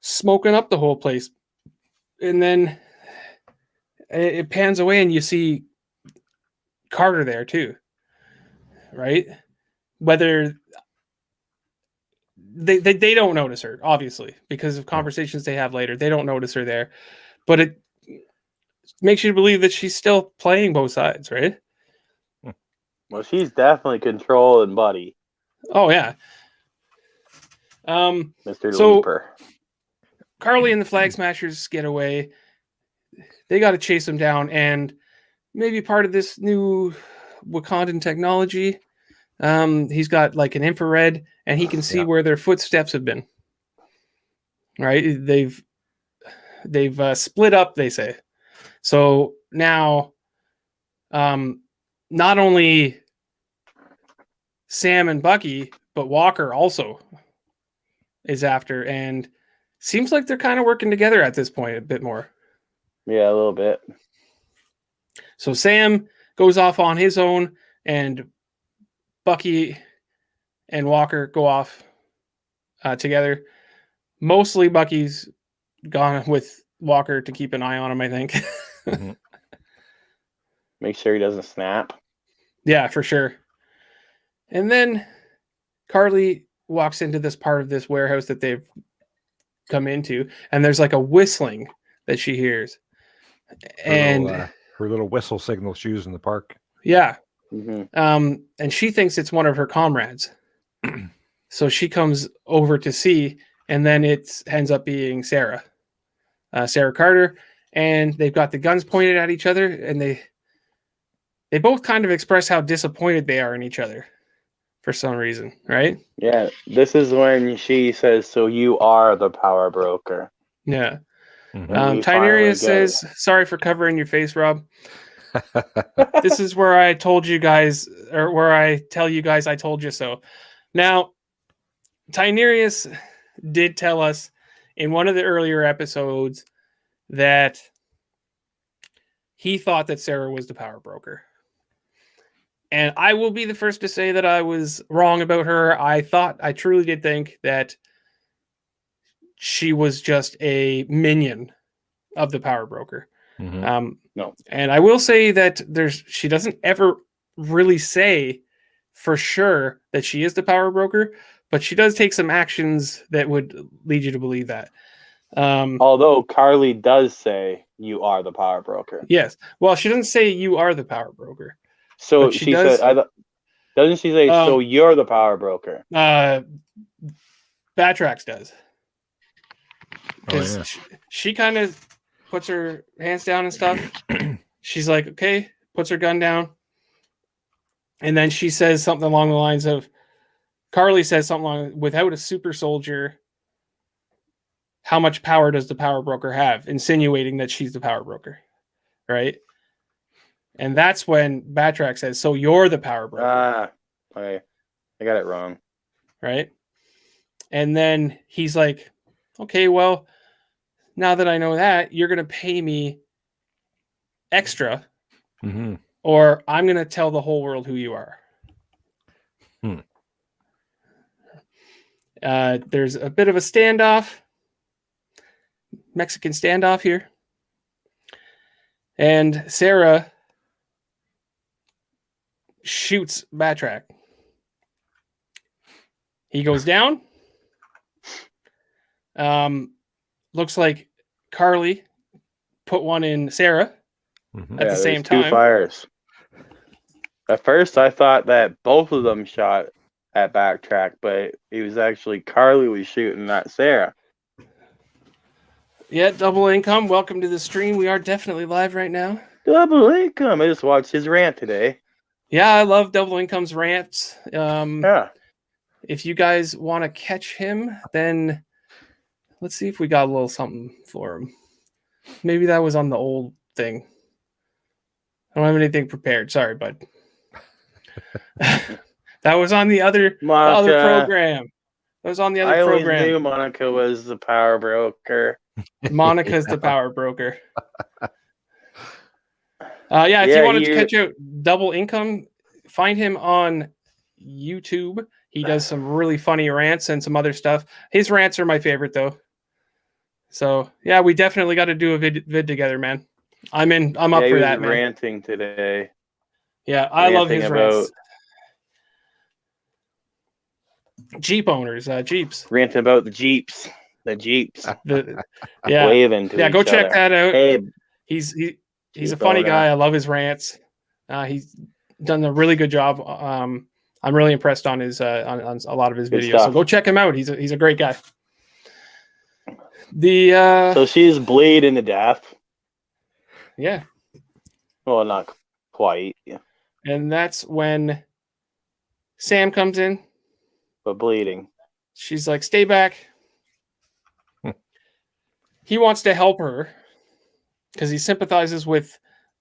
smoking up the whole place. And then it pans away and you see Carter there too, right? Whether they don't notice her, obviously, because of conversations they have later. They don't notice her there, but it makes you believe that she's still playing both sides, right? Well, she's definitely controlling Buddy. Oh yeah. Mr. Leaper. Carly and the Flag Smashers get away. They got to chase him down, and maybe part of this new Wakandan technology. He's got like an infrared, and he can see where their footsteps have been. Right? They've split up, they say. So now, not only Sam and Bucky, but Walker also is after, and seems like they're kind of working together at this point a bit more. Yeah, a little bit. So Sam goes off on his own, and Bucky and Walker go off together. Mostly Bucky's gone with Walker to keep an eye on him, I think. Mm-hmm. Make sure he doesn't snap. Yeah, for sure. And then Carly walks into this part of this warehouse that they've come into, and there's like a whistling that she hears. Her little whistle signal she used in the park. Yeah. Mm-hmm. And she thinks it's one of her comrades. So she comes over to see, and then it ends up being Sarah Carter, and they've got the guns pointed at each other, and they both kind of express how disappointed they are in each other for some reason, right? Yeah, this is when she says, "So you are the power broker." Yeah. Mm-hmm. Tynerius says, "Sorry for covering your face, Rob. This is where I told you guys, or where I tell you guys I told you so." Now, Tynerius did tell us in one of the earlier episodes that he thought that Sarah was the power broker. And I will be the first to say that I was wrong about her. I truly did think that she was just a minion of the power broker. Mm-hmm. No. And I will say that she doesn't ever really say for sure that she is the power broker, but she does take some actions that would lead you to believe that. Although Carly does say, "You are the power broker." Yes. Well, she doesn't say you are the power broker. So But she said, doesn't she say, "So you're the power broker"? Batrax does. Because yeah. she kind of puts her hands down and stuff. She's like, okay, puts her gun down. And then she says something along the lines of, Carly says something without a super soldier, how much power does the power broker have? Insinuating that she's the power broker, right? And that's when Batrax says, "So you're the power broker." I got it wrong. Right? And then he's like, okay, well, now that I know that, you're going to pay me extra, Mm-hmm. or I'm going to tell the whole world who you are. There's a bit of a standoff, Mexican standoff here. And Sarah shoots Batrax. He goes down. Looks like Carly put one in Sarah at the same time. 2 fires. At first, I thought that both of them shot at Backtrack, but it was actually Carly was shooting, not Sarah. Yeah, Double Income. Welcome to the stream. We are definitely live right now. Double Income. I just watched his rant today. Yeah, I love Double Income's rants. Yeah. If you guys want to catch him, then let's see if we got a little something for him. Maybe that was on the old thing. I don't have anything prepared. Sorry, bud. That was on the other program. That was on the other program. I always knew Monica was the power broker. Monica's the power broker. If you wanted to catch out Double Income, find him on YouTube. He does some really funny rants and some other stuff. His rants are my favorite, though. So, yeah, we definitely got to do a vid together, man. I'm up for that, man. Ranting today. Yeah, I love his rants. Jeep owners, Jeeps. Ranting about the Jeeps. The Jeeps. Yeah. Waving to go each check other. that out. Hey, he's a funny guy. I love his rants. He's done a really good job. I'm really impressed on his on a lot of his videos. So go check him out. He's a great guy. So she's bleeding to death. Yeah. Well, not quite. Yeah. And that's when Sam comes in. But bleeding. She's like, "Stay back." He wants to help her because he sympathizes with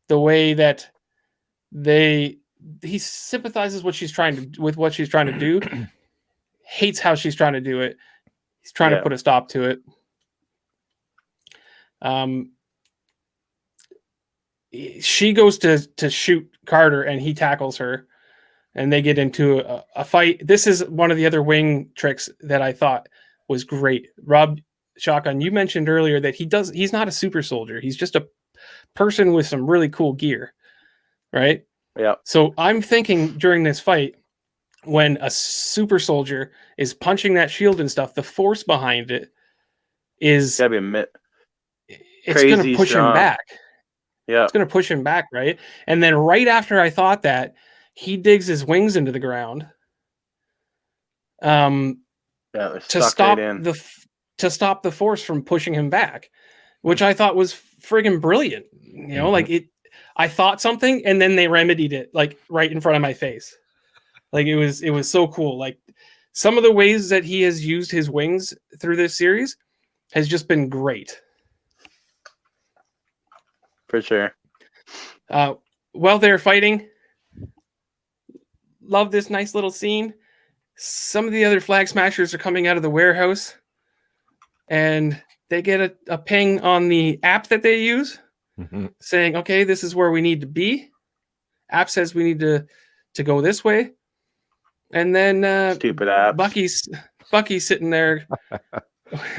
the way that he sympathizes with what she's trying to do. Hates how she's trying to do it. He's trying to put a stop to it. she goes to shoot Carter, and he tackles her, and they get into a fight. This is one of the other wing tricks that I thought was great. Rob Shotgun, you mentioned earlier that he's not a super soldier. He's just a person with some really cool gear, right? Yeah. So I'm thinking during this fight, when a super soldier is punching that shield and stuff, the force behind it is gotta be a myth. It's going to push him back. Yeah. It's going to push him back, right? And then right after I thought that, he digs his wings into the ground. To stop the force from pushing him back, which I thought was friggin' brilliant. You know, like I thought something and then they remedied it like right in front of my face. Like it was so cool. Like some of the ways that he has used his wings through this series has just been great. For sure. While they're fighting, love this nice little scene. Some of the other Flag Smashers are coming out of the warehouse, and they get a ping on the app that they use, saying, okay, this is where we need to be. App says we need to go this way. And then stupid app. Bucky's sitting there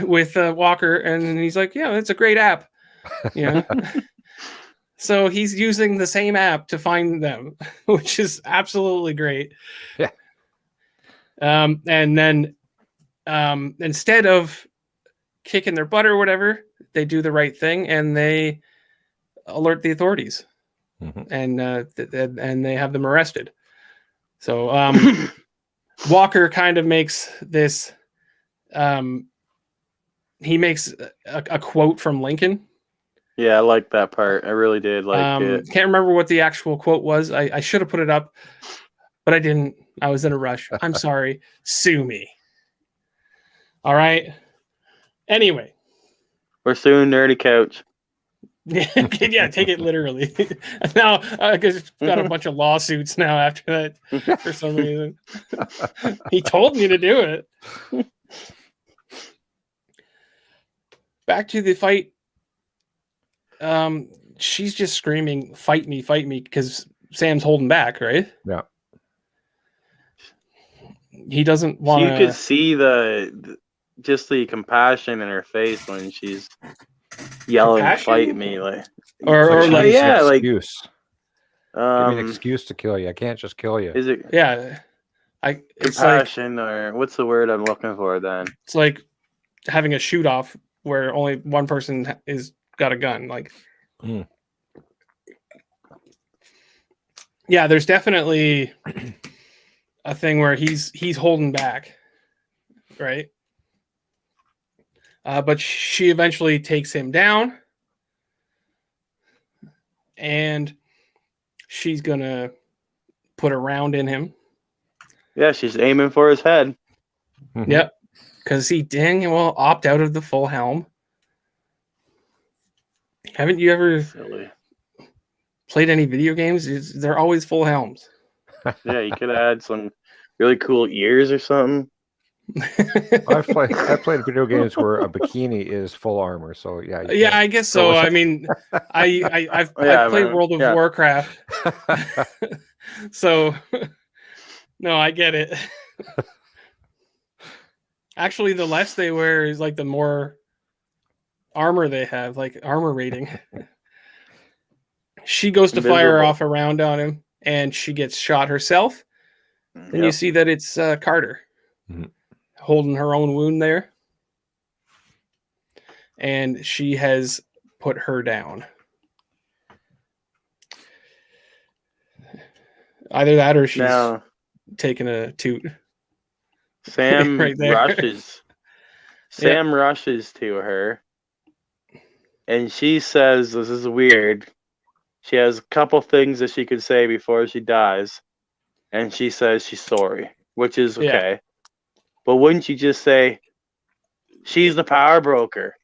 with Walker, and he's like, yeah, it's a great app. Yeah. So he's using the same app to find them, which is absolutely great. Yeah. And then instead of kicking their butt or whatever, they do the right thing and they alert the authorities, and they have them arrested. So Walker kind of makes this. He makes a quote from Lincoln. Yeah, I like that part. I really did like it. Can't remember what the actual quote was. I should have put it up, but I didn't. I was in a rush. I'm sorry. Sue me. All right. Anyway. We're suing Nerdy Couch. Yeah, take it literally. Now I guess got a bunch of lawsuits now after that for some reason. He told me to do it. Back to the fight. She's just screaming, fight me, because Sam's holding back, right? Yeah. He doesn't want to... You could see just the compassion in her face when she's yelling, compassion? Fight me. Like, or like, yeah, like... Excuse. Give me an excuse to kill you. I can't just kill you. Is it... Yeah. It's compassion, like, or what's the word I'm looking for then? It's like having a shoot-off where only one person is got a gun. Like, yeah, there's definitely a thing where he's holding back, right? But she eventually takes him down, and she's gonna put a round in him. Yeah, she's aiming for his head. Yep, because he dang well opt out of the full helm. Haven't you ever played any video games? They're always full helms. Yeah, you could add some really cool ears or something. I played video games where a bikini is full armor, so yeah. Yeah, I guess so. I mean, I've played World of Warcraft, so no, I get it. Actually, the less they wear is like the more armor they have, like armor rating. She goes to fire off a round on him, and she gets shot herself. And you see that it's Carter holding her own wound there, and she has put her down. Either that, or she's taking a toot. Sam right there. rushes. Sam rushes to her. And she says, this is weird. She has a couple things that she could say before she dies. And she says she's sorry, which is okay. Yeah. But wouldn't you just say, she's the power broker?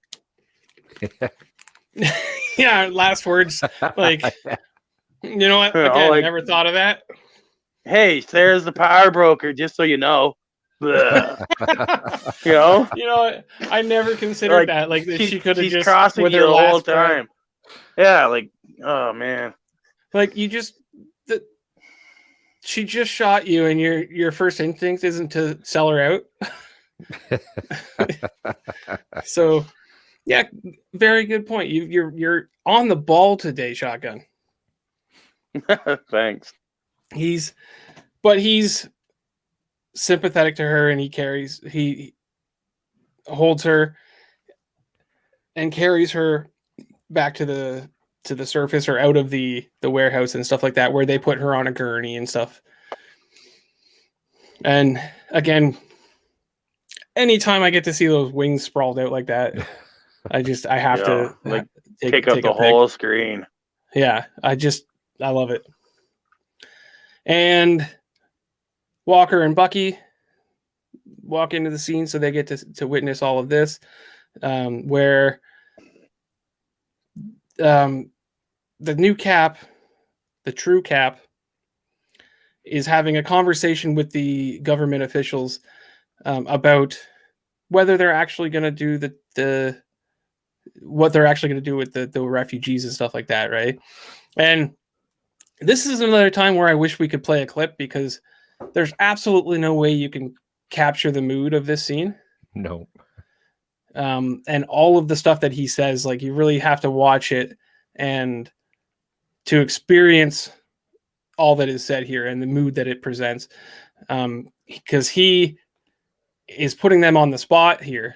Yeah, last words. Like, you know what? Again, I never thought of that. Hey, Sarah's the power broker, just so you know. You know what? I never considered that. Like she could have just crossing with you her the whole time. Yeah, like Oh man. Like she just shot you, and your first instinct isn't to sell her out. So, yeah, very good point. You're on the ball today, Shotgun. Thanks. He's sympathetic to her, and he holds her and carries her back to the surface or out of the warehouse and stuff like that, where they put her on a gurney and stuff. And again, anytime I get to see those wings sprawled out like that, I have to like take up the whole screen. Yeah, I love it. And Walker and Bucky walk into the scene, so they get to witness all of this, where the new Cap, the true Cap, is having a conversation with the government officials about whether they're actually going to do what they're actually going to do with the refugees and stuff like that, right? And this is another time where I wish we could play a clip, because there's absolutely no way you can capture the mood of this scene. No. And all of the stuff that he says, like, you really have to watch it and to experience all that is said here and the mood that it presents, because he is putting them on the spot here,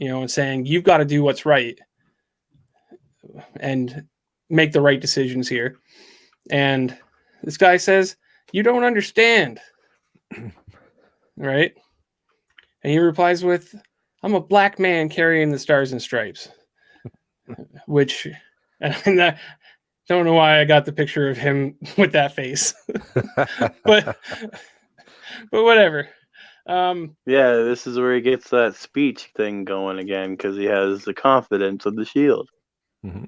and saying, you've got to do what's right and make the right decisions here. And this guy says, you don't understand. Right? And he replies with, I'm a black man carrying the stars and stripes. Which, and I don't know why I got the picture of him with that face. but whatever. Yeah, this is where he gets that speech thing going again, because he has the confidence of the Shield. Mm-hmm.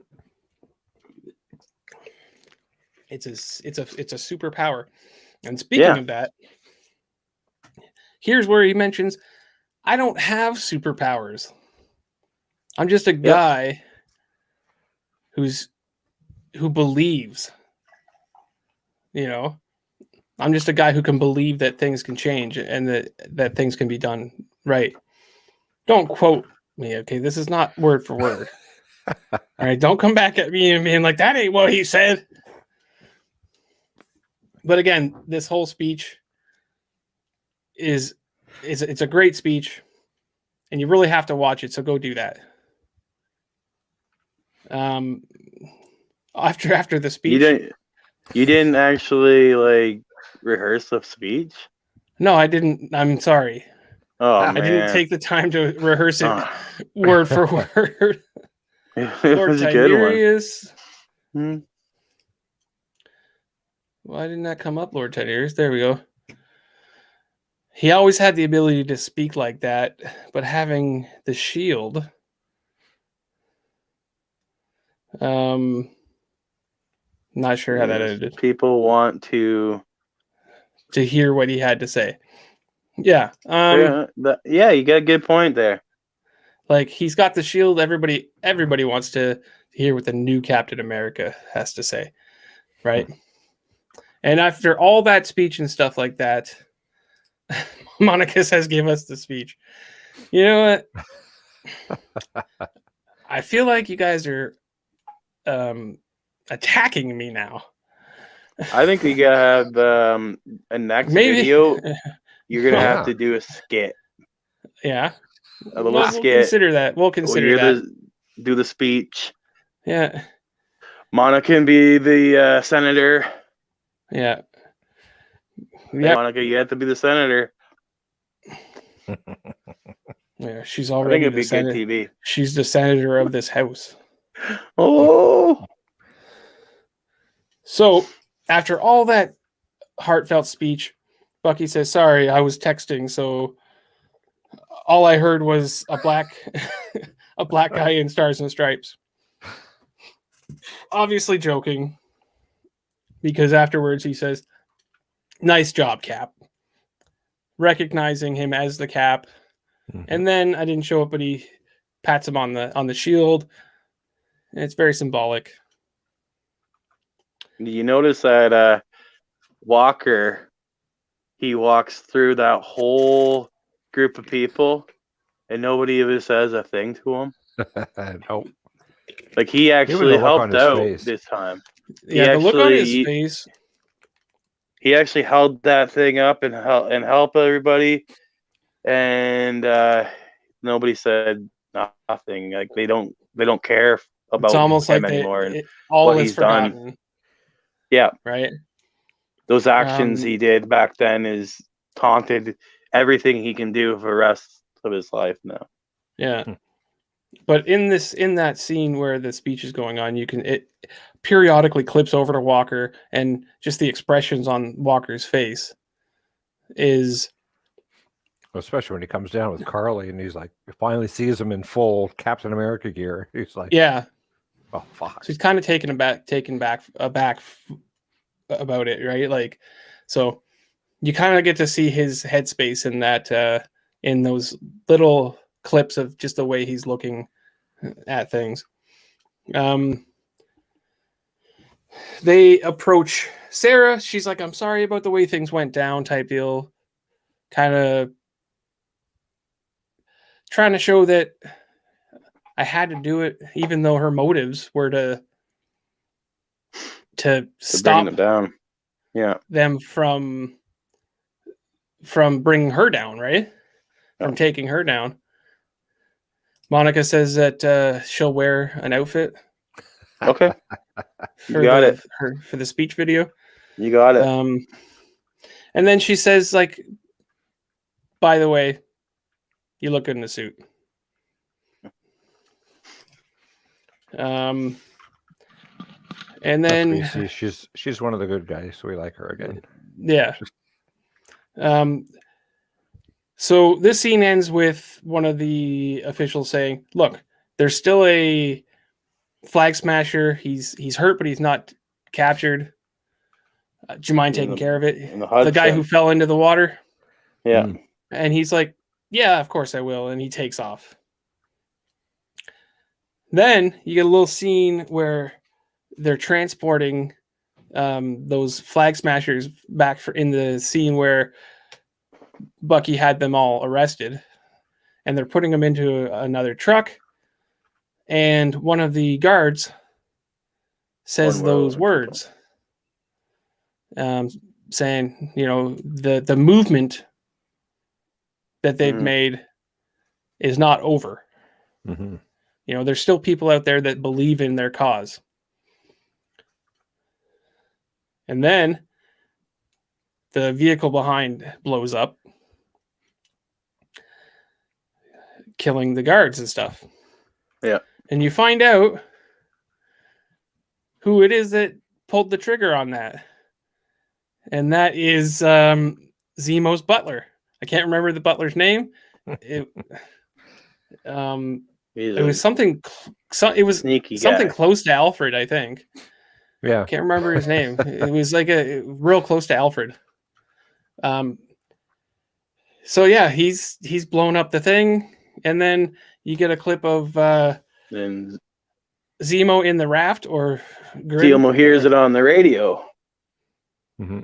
It's a superpower. And speaking of that, here's where he mentions, I don't have superpowers. I'm just a guy who believes. I'm just a guy who can believe that things can change and that things can be done right. Don't quote me, okay? This is not word for word. All right, don't come back at me and being like, that ain't what he said. But again, this whole speech it's a great speech, and you really have to watch it, so go do that. After the speech, you didn't actually rehearse the speech? No, I didn't. I'm sorry. Oh, I didn't take the time to rehearse it word for word. It was a good one. Why didn't that come up, Lord Tiberius? There we go. He always had the ability to speak like that, but having the shield, not sure how that ended. People want to hear what he had to say. Yeah. You got a good point there. Like, he's got the shield. Everybody wants to hear what the new Captain America has to say, right? And after all that speech and stuff like that, Monica says, give us the speech. You know what? I feel like you guys are attacking me now. I think we gotta have a next video. You're gonna have to do a skit. Yeah. A little skit. We'll consider that. We'll consider that. Do the speech. Yeah. Monica can be the senator. Yeah. Hey, Monica, you have to be the senator. Yeah, she's already. I think it'd be good TV. She's the senator of this house. Oh. So, after all that heartfelt speech, Bucky says, "Sorry, I was texting, so all I heard was a black guy in Stars and Stripes." Obviously joking, because afterwards he says, "Nice job, Cap." Recognizing him as the Cap. Mm-hmm. And then I didn't show up, but he pats him on the shield And it's very symbolic. You notice that Walker, he walks through that whole group of people, and nobody even says a thing to him. Nope. Like, he actually helped out this time. Yeah, the look on his face. He actually held that thing up and helped everybody, and nobody said nothing. Like, they don't care about it's almost him like anymore. All is forgotten. Done. Yeah, right. Those actions he did back then is taunted everything he can do for the rest of his life now. Yeah. But in that scene where the speech is going on, it periodically clips over to Walker, and just the expressions on Walker's face is, especially when he comes down with Carly and he's like, finally sees him in full Captain America gear. He's like, yeah, oh fuck. So he's kind of taken aback about it, right? Like, so you kind of get to see his headspace in that in those little clips of just the way he's looking at things. They approach Sarah. She's like, I'm sorry about the way things went down, type deal. Kind of trying to show that I had to do it, even though her motives were to stop them down. Yeah. Them from bringing her down, right? From taking her down. Monica says that she'll wear an outfit. Okay. For the speech video. You got it. And then she says, like, by the way, you look good in a suit. And then she's one of the good guys, so we like her again. Yeah. So this scene ends with one of the officials saying, look, there's still a flag smasher. He's hurt, but he's not captured. Do you mind taking care of it? The guy who fell into the water. Yeah. And he's like, yeah, of course I will. And he takes off. Then you get a little scene where they're transporting those flag smashers back in the scene where Bucky had them all arrested, and they're putting them into another truck. And one of the guards says those words, saying, you know, the movement that they've made is not over. Mm-hmm. You know, there's still people out there that believe in their cause. And then the vehicle behind blows up, killing the guards and stuff. Yeah. And you find out who it is that pulled the trigger on that. And that is Zemo's butler. I can't remember the butler's name. It was something. It was something close to Alfred, I think. Yeah, can't remember his name. It was like a real close to Alfred. So yeah, he's blown up the thing, and then you get a clip of Zemo in the raft, or Grim. Zemo hears it on the radio. Mm-hmm.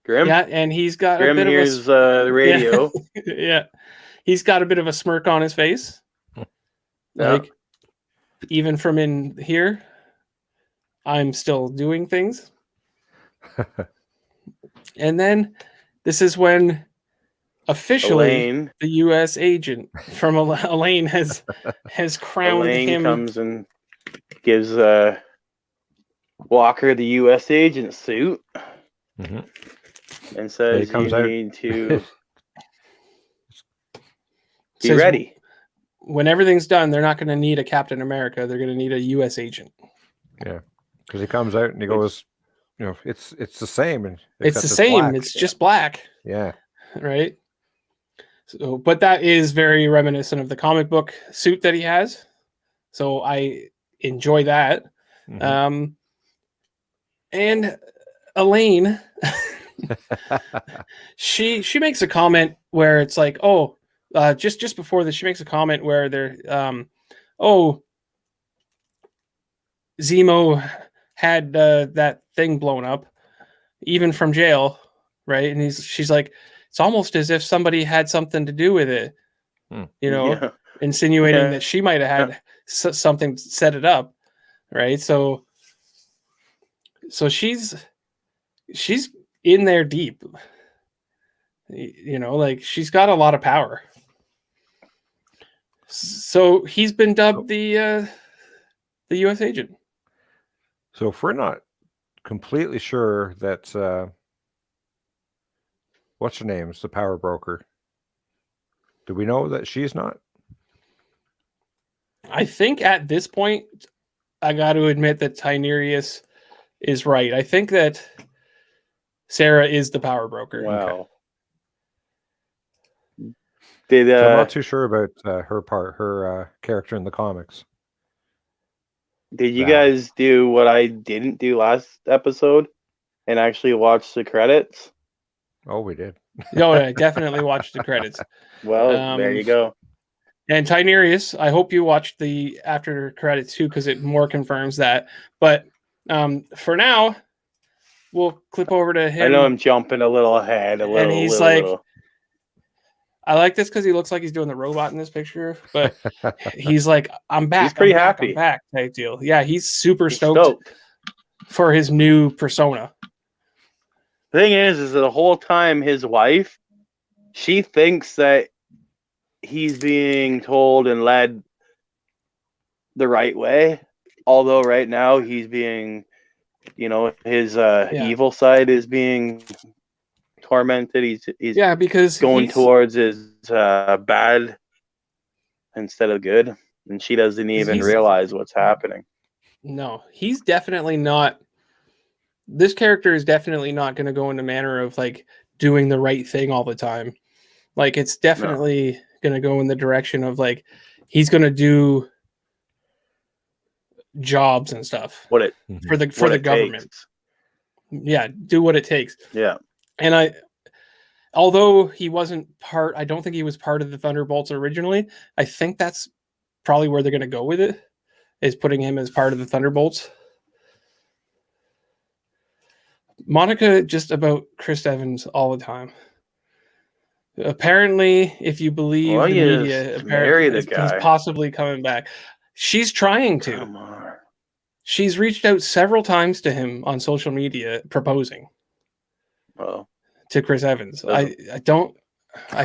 Grim, yeah, and he's got Grim a bit hears of the radio. Yeah, he's got a bit of a smirk on his face. Like, even from in here, I'm still doing things. And then this is when officially the U.S. agent from Elaine has crowned him. Comes and gives Walker the U.S. agent suit, and says you need to be ready. When everything's done, they're not going to need a Captain America. They're going to need a U.S. agent. Yeah, because he comes out and he goes, you know, it's the same. And it's the same. Black. It's just black. Yeah. Right. So, but that is very reminiscent of the comic book suit that he has. So I enjoy that. Mm-hmm. And Elaine, she makes a comment where it's like, oh. Just before this, she makes a comment where they're, Zemo had that thing blown up, even from jail, right? And she's like, it's almost as if somebody had something to do with it, insinuating that she might have had something set it up, right? So she's in there deep, like she's got a lot of power. So he's been dubbed the U.S. agent. So if we're not completely sure that what's her name is the power broker, do we know that she's not? I think at this point, I got to admit that Tynerius is right. I think that Sarah is the power broker. Wow. So I'm not too sure about her character in the comics. Did you guys do what I didn't do last episode and actually watch the credits? Oh, we did. No, I definitely watched the credits. Well, there you go. And Tynerius, I hope you watched the after credits too, because it more confirms that. But for now, we'll clip over to him. I know I'm jumping a little ahead, and he's little. I like this because he looks like he's doing the robot in this picture, but he's like, I'm back. He's pretty happy. I'm back type deal. Yeah, he's super stoked for his new persona. The thing is that the whole time his wife, she thinks that he's being told and led the right way. Although right now he's being, his evil side is being tormented. He's because going towards his bad instead of good, and she doesn't even realize what's happening. No, he's definitely not. This character is definitely not going to go in the manner of like doing the right thing all the time. Like it's definitely going to go in the direction of like he's going to do jobs and stuff for the government. Takes. Yeah, do what it takes. Yeah. And although he wasn't I don't think he was part of the Thunderbolts originally. I think that's probably where they're going to go with it, is putting him as part of the Thunderbolts. Monica just about Chris Evans all the time. Apparently, if you believe the media, apparently he's possibly coming back. She's trying to. Come on. She's reached out several times to him on social media proposing. Oh. To Chris Evans. I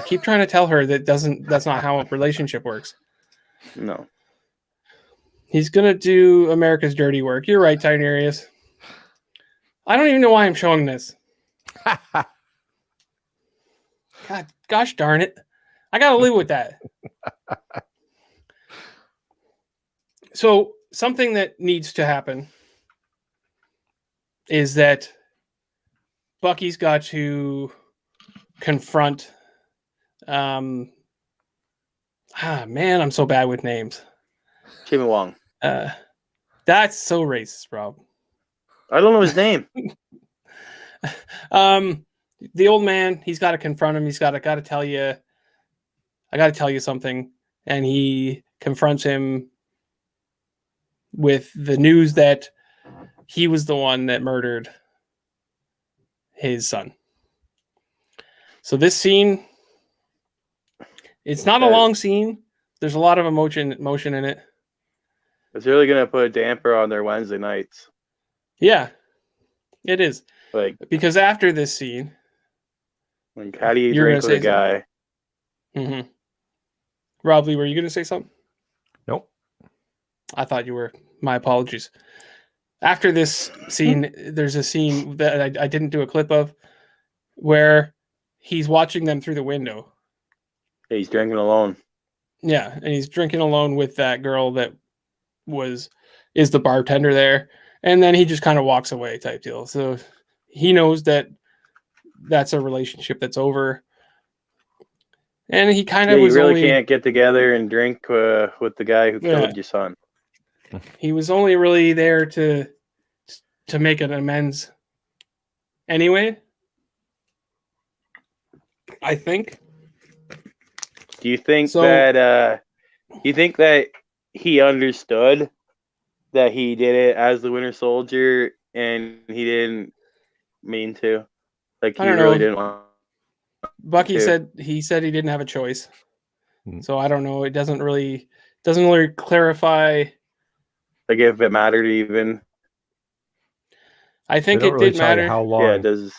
keep trying to tell her that's not how a relationship works. No. He's gonna do America's dirty work. You're right, Tynerius. I don't even know why I'm showing this. God, gosh darn it. I gotta live with that. So something that needs to happen is that Bucky's got to confront man, I'm so bad with names. Jimmy Wong. That's so racist, Rob. I don't know his name. The old man, he's got to confront him. He's got to tell you, I got to tell you something. And he confronts him with the news that he was the one that murdered his son. So this scene, it's not a long scene. There's a lot of emotion in it. It's really going to put a damper on their Wednesday nights. Yeah, it is. Like, because after this scene, how do you drink with a guy? Mm-hmm. Rob Lee, were you going to say something? Nope. I thought you were. My apologies. After this scene, there's a scene that I didn't do a clip of where he's watching them through the window. He's drinking alone. Yeah, and he's drinking alone with that girl that is the bartender there. And then he just kind of walks away type deal. So he knows that that's a relationship that's over. And he kind of can't get together and drink with the guy who killed your son. He was only really there to make an amends anyway, I think. Do you think that he understood that he did it as the Winter Soldier and he didn't mean to. Like, I he don't really know. didn't want Bucky to. said he didn't have a choice. So I don't know. It doesn't really clarify. Like, if it mattered even. I think They don't it really did tell you matter. how long. Yeah, it does.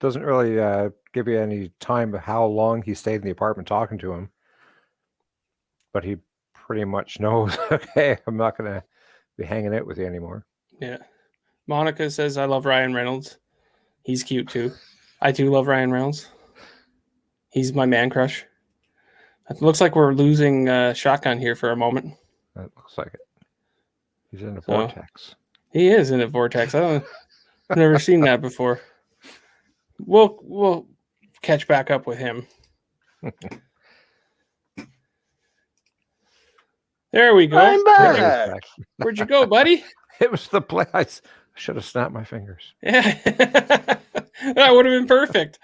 Doesn't really give you any time of how long he stayed in the apartment talking to him. But he pretty much knows, okay, I'm not going to be hanging out with you anymore. Yeah. Monica says, I love Ryan Reynolds. He's cute too. I too love Ryan Reynolds. He's my man crush. It looks like we're losing Shotgun here for a moment. That looks like it. He's in a vortex. He is in a vortex. I've never seen that before. We'll catch back up with him. There we go. I'm back. Where'd you go, buddy? It was the play. I should have snapped my fingers. Yeah. That would have been perfect.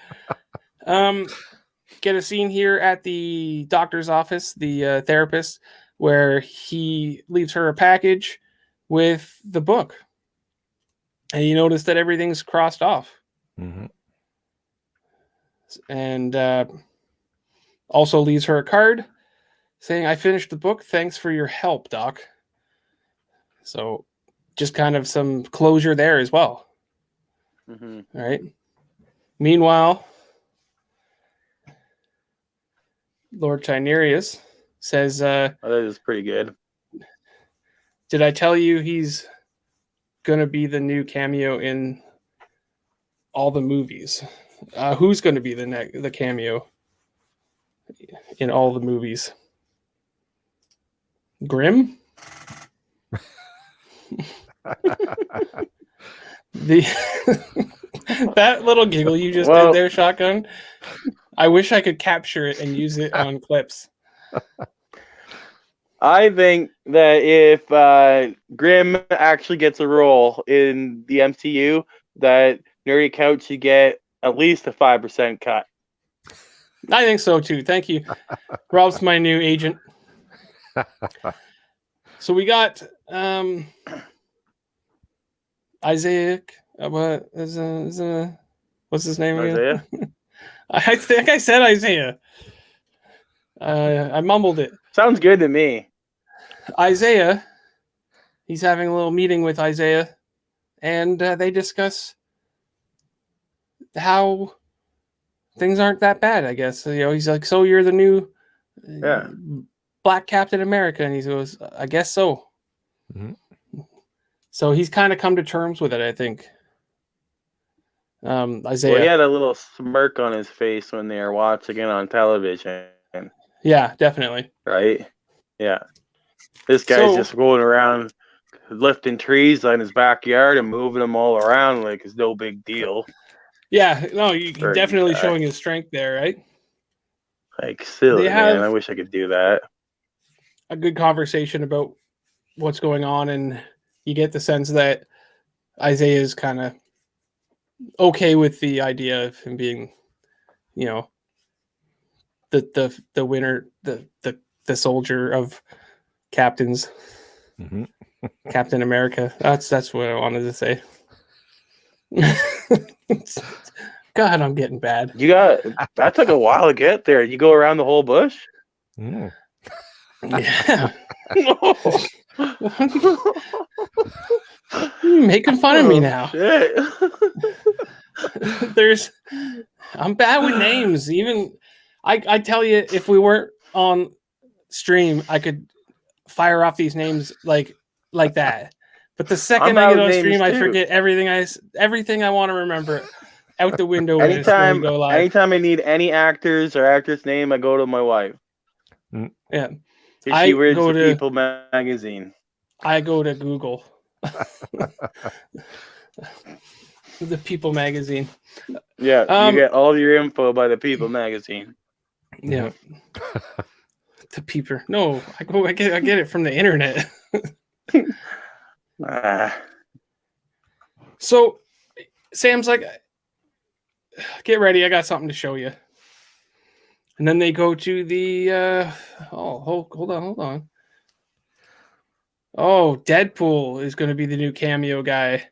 Get a scene here at the doctor's office, the therapist, where he leaves her a package with the book. And you notice that everything's crossed off. Mm-hmm. And also leaves her a card saying, I finished the book. Thanks for your help, Doc. So just kind of some closure there as well. Mm-hmm. All right. Meanwhile, Lord Tynerius says, that is pretty good. did I tell you he's going to be the new cameo in all the movies? Who's going to be the cameo in all the movies? Grimm? That little giggle you just did there, Shotgun. I wish I could capture it and use it on clips. I think that if Grimm actually gets a role in the MCU, that Nerdy Couch should get at least a 5% cut. I think so too. Thank you. Rob's my new agent. So we got Isaiah. What's his name again? Isaiah? I think I said Isaiah. I mumbled it. Sounds good to me. Isaiah. He's having a little meeting with Isaiah, and they discuss how things aren't that bad, I guess. He's like, so you're the new Black Captain America, and he goes, I guess so. Mm-hmm. So he's kind of come to terms with it, I think. Isaiah. Well, he had a little smirk on his face when they were watching it on television. Yeah, definitely. Right? Yeah. This guy's just going around lifting trees in his backyard and moving them all around like it's no big deal. Yeah, no, he's definitely showing his strength there, right? Like, silly, man. I wish I could do that. A good conversation about what's going on, and you get the sense that Isaiah is kind of okay with the idea of him being, the winner, the soldier of captains. Mm-hmm. Captain America. That's what I wanted to say. God, I'm getting bad. That took a while to get there. You go around the whole bush? Mm. Yeah. You're making fun of me now. Shit. I'm bad with names. Even I tell you, if we weren't on stream, I could fire off these names like that. But the second I get on stream, I forget everything I want to remember out the window. Anytime I need any actors or actress name, I go to my wife. Yeah. She reads the People magazine. I go to Google. The People magazine. Yeah, you get all your info by the People magazine. Yeah. The Peeper. No, I get it from the internet. So Sam's like, get ready, I got something to show you. And then they go to the hold on. Oh, Deadpool is going to be the new cameo guy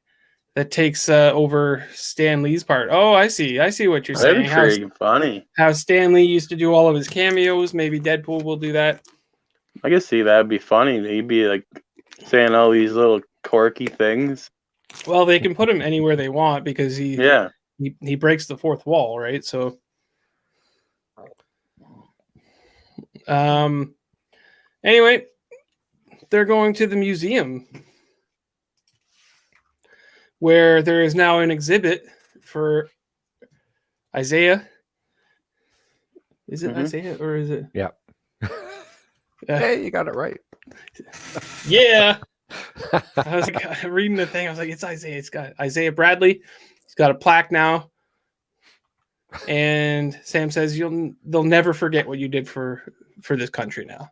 that takes over Stan Lee's part. Oh, I see what you're That'd saying. be pretty funny. How Stan Lee used to do all of his cameos. Maybe Deadpool will do that. I can see that'd be funny. He'd be like saying all these little quirky things. Well, they can put him anywhere they want because he breaks the fourth wall, right? So, anyway, they're going to the museum where there is now an exhibit for Isaiah. Is it Isaiah or is it? Yeah. Hey, you got it right. Yeah. I was reading the thing. I was like, it's Isaiah. It's got Isaiah Bradley. He's got a plaque now. And Sam says they'll never forget what you did for this country now.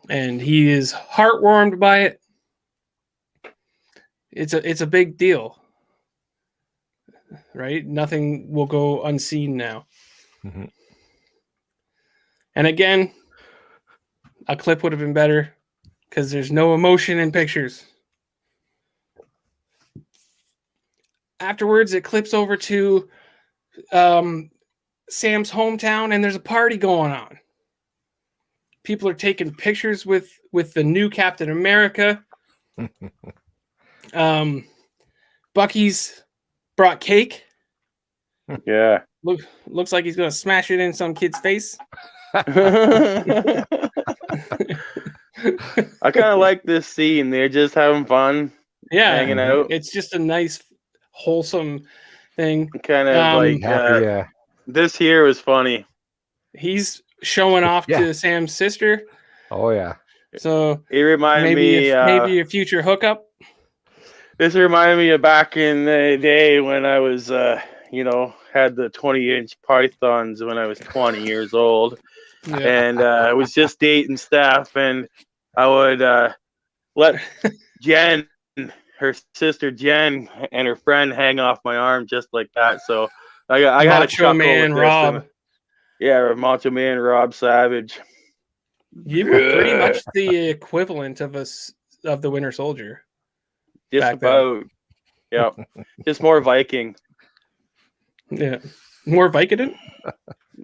And he is heartwarmed by it. It's a big deal. Right? Nothing will go unseen now. Mm-hmm. And again, a clip would have been better because there's no emotion in pictures. Afterwards, it clips over to Sam's hometown, and there's a party going on. People are taking pictures with the new Captain America. Bucky's brought cake. Yeah. Looks like he's going to smash it in some kid's face. I kind of like this scene. They're just having fun. Yeah. Hanging out. It's just a nice, wholesome thing. Kind of happy, this here was funny. He's showing off to Sam's sister. Oh, yeah. So it reminded me maybe a future hookup. This reminded me of back in the day when I was, had the 20-inch pythons when I was 20 years old. Yeah. And I was just dating Steph, and I would let Jen, her sister Jen, and her friend hang off my arm just like that. So I got a Macho Man Rob. Yeah, Macho Man Rob Savage. You were pretty much the equivalent of the Winter Soldier. Just about. Yeah. Just more Viking. Yeah. More Vicodin?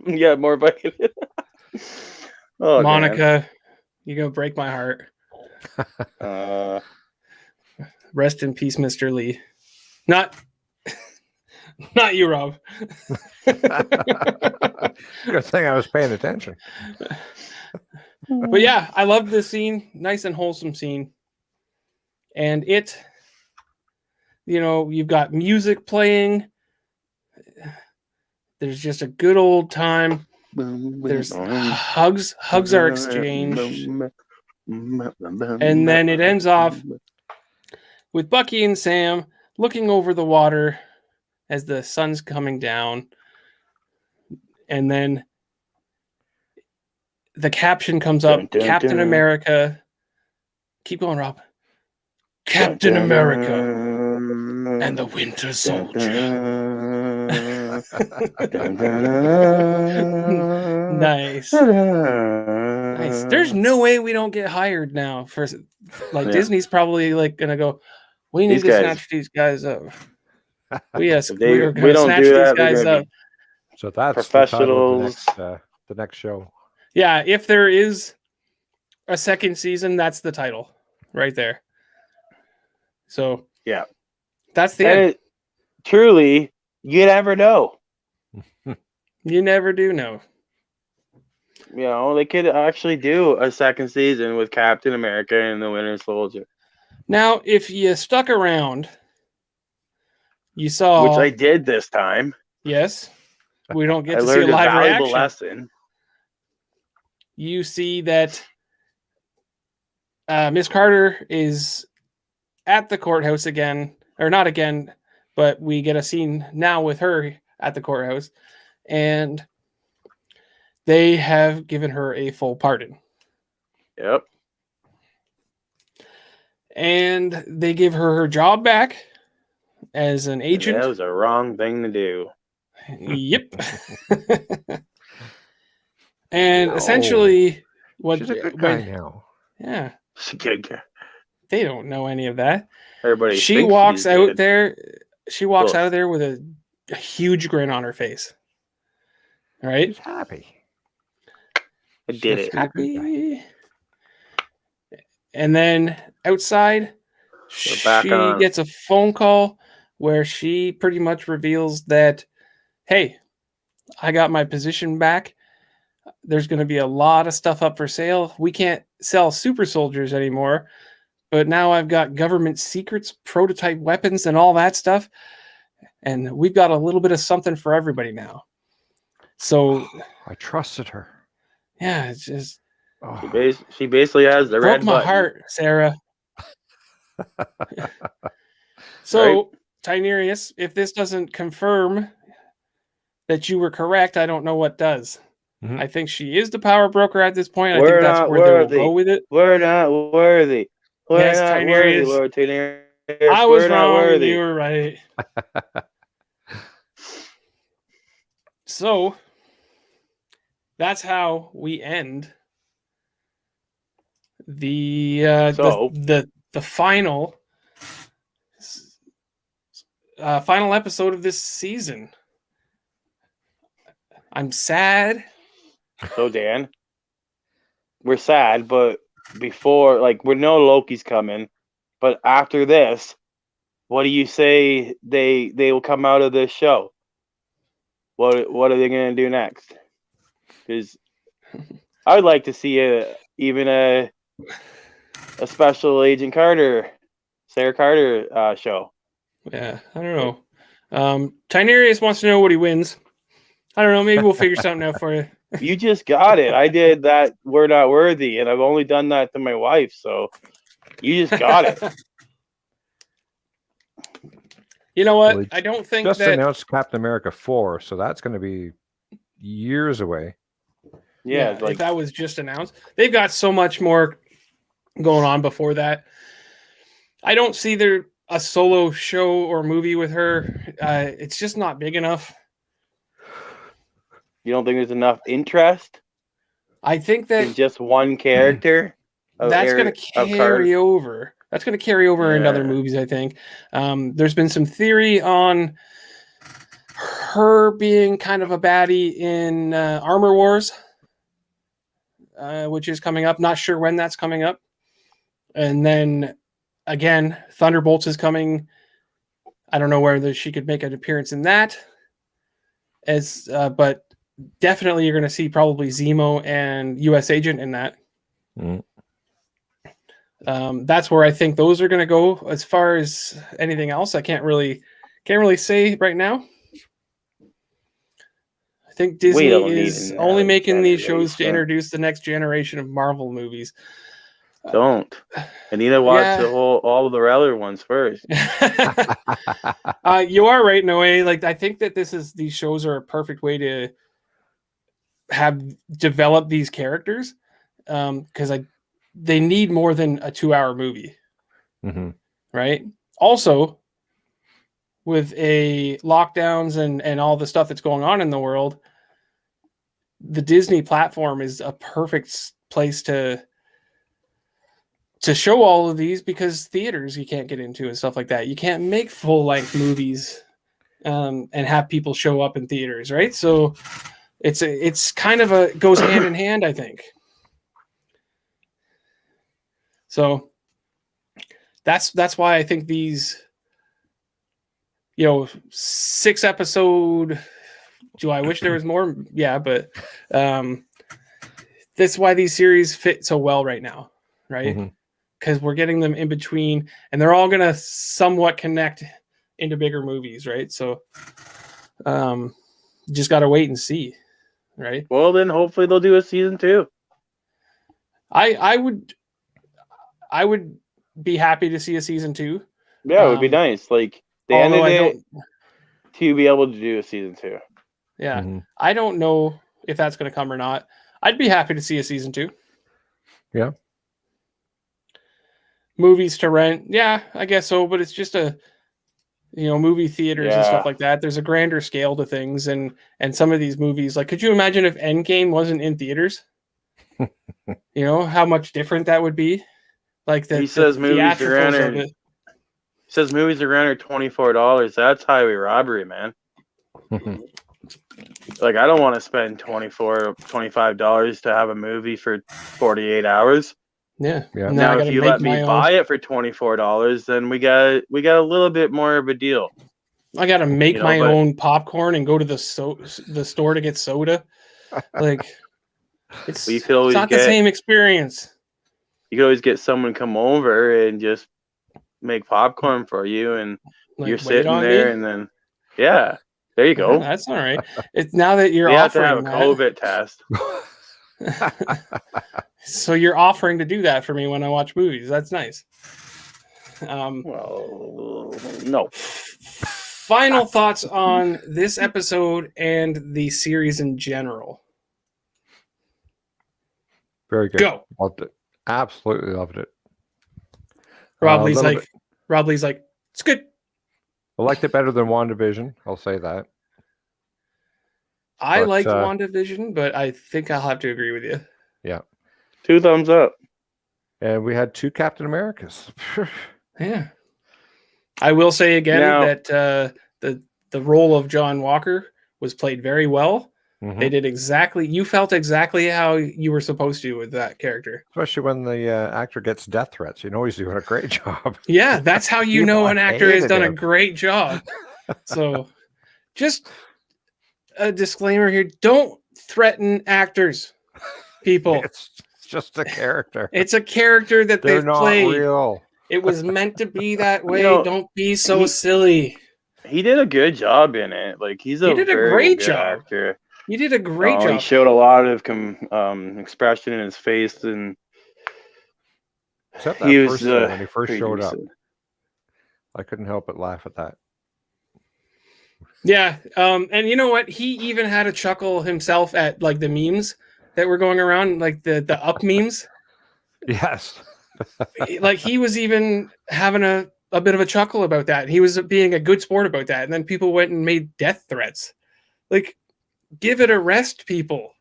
Yeah, more Vicodin. Oh, Monica, man. You're going to break my heart. Rest in peace, Mr. Lee. Not you, Rob. Good thing I was paying attention. But yeah, I loved this scene. Nice and wholesome scene. And you've got music playing. There's just a good old time. There's hugs are exchanged. And then it ends off with Bucky and Sam looking over the water as the sun's coming down. And then the caption comes up, dun, dun, Captain dun. America. Keep going, Rob. Captain dun, America and the Winter Soldier. Nice. Nice. There's no way we don't get hired now. Disney's probably gonna go, we need to snatch these guys up. We don't snatch these guys up. So that's professionals. The next show. Yeah, if there is a second season, that's the title right there. So yeah, that's the end. Truly, you never know. You never do know. They could actually do a second season with Captain America and the Winter Soldier. Now, if you stuck around, you saw, which I did this time. Yes, we don't get to see a live reaction. Lesson. You see that Miss Carter is at the courthouse again, or not again, but we get a scene now with her at the courthouse, and they have given her a full pardon. Yep. And they give her job back as an agent. That was a wrong thing to do. Yep. And essentially, she's a good guy now. Yeah. They don't know any of that. Everybody She thinks walks she's out dead. there. She walks Close. out of there with a huge grin on her face. All right. She's happy. I did it. She's a good guy. Happy. And then outside, We're back she on. gets a phone call where she pretty much reveals that, hey, I got my position back. There's going to be a lot of stuff up for sale. We can't sell super soldiers anymore, but now I've got government secrets, prototype weapons, and all that stuff. And we've got a little bit of something for everybody now. So I trusted her. yeah, it's just She basically has the broke red my button. heart, Sarah. So, Tynerius, if this doesn't confirm that you were correct, I don't know what does. Mhm. I think she is the power broker at this point. I We're think that's not where worthy. they will go with it. We're not worthy. We're Yes, not worthy, Tynerius. Lord Tynerius. I was We're not wrong and worthy. you were right. So that's how we end the final final episode of this season. I'm sad. So Dan, we're sad, but before, like, we know Loki's coming, but after this, what do you say they will come out of this show? What are they gonna do next? Because I would like to see even a Special Agent Carter, Sarah Carter show. Yeah, I don't know. Tynerius wants to know what he wins. I don't know. Maybe we'll figure something out for you. You just got it. I did that. We're not worthy, and I've only done that to my wife. So you just got it. You know what? Well, he I don't think just that. announced Captain America 4, so that's going to be years away. Yeah, If like that was just announced, they've got so much more going on before that. I don't see there a solo show or movie with her. It's just not big enough. you don't think there's enough interest I think that in just one character. that's going to carry over. That's going to carry over into other Yeah. movies, I think. There's been some theory on her being kind of a baddie in Armor Wars, which is coming up. Not sure when that's coming up. And then, again, Thunderbolts is coming. I don't know whether she could make an appearance in that. But definitely you're going to see probably Zemo and U.S. Agent in that. Mm. That's where I think those are going to go. As far as anything else, I can't really say right now. I think Disney is only making these shows to introduce the next generation of Marvel movies. Don't. I need to watch all of the other ones first. You are right in a way. Like, I think that these shows are a perfect way to have developed these characters, because they need more than a 2-hour movie. Mm-hmm. Right? Also, with lockdowns and all the stuff that's going on in the world, the Disney platform is a perfect place to show all of these, because theaters you can't get into and stuff like that. You can't make full-length movies and have people show up in theaters, right? So it's kind of goes hand in hand, I think. So that's why I think these, 6 episode. Do I wish there was more? Yeah, but that's why these series fit so well right now, right? Mm-hmm. Because we're getting them in between, and they're all gonna somewhat connect into bigger movies, right? So, just gotta wait and see, right? Well, then hopefully they'll do a season 2. I would be happy to see a season 2. Yeah, it would be nice. Like, they ended it to be able to do a season 2. Yeah, Mm-hmm. I don't know if that's going to come or not. I'd be happy to see a season 2. Yeah. Movies to rent, yeah, I guess so. But it's just movie theaters and stuff like that. There's a grander scale to things, and some of these movies, like, could you imagine if Endgame wasn't in theaters? How much different that would be. Like he says movies are theatricals of under. it. He says movies are under $24. That's highway robbery, man. Like, I don't want to spend $25 to have a movie for 48 hours. Yeah. Yeah. Now, if you let me buy it for $24, then we got a little bit more of a deal. I got to make my own popcorn and go to the store to get soda. Like, it's not the same experience. You could always get someone come over and just make popcorn for you, and like, you're sitting there, and then there you go. Yeah, that's all right. It's now that you're have to have a that, COVID test. So you're offering to do that for me when I watch movies. That's nice. Well, no. Final thoughts on this episode and the series in general. Very good. Go. Loved it. Absolutely loved it. Rob Lee's like, it's good. I liked it better than WandaVision. I'll say that. I liked WandaVision, but I think I'll have to agree with you. Yeah. 2 thumbs up. And we had 2 Captain Americas. Yeah. I will say again that the role of John Walker was played very well. Mm-hmm. They did you felt exactly how you were supposed to with that character. Especially when the actor gets death threats. You know he's doing a great job. Yeah, that's how you know an actor has done a great job. So just a disclaimer here. Don't threaten actors, people. It's just a character. It's a character that they've played. Real. It was meant to be that way. Don't be so silly. He did a good job in it. Like, he did a great job. Actor. You did a great job. He showed a lot of expression in his face, and except that first when he first showed up. I couldn't help but laugh at that. Yeah, and you know what? He even had a chuckle himself at like the memes that were going around, like the up memes. Yes. Like, he was even having a bit of a chuckle about that. He was being a good sport about that. And then people went and made death threats. Like, give it a rest, people.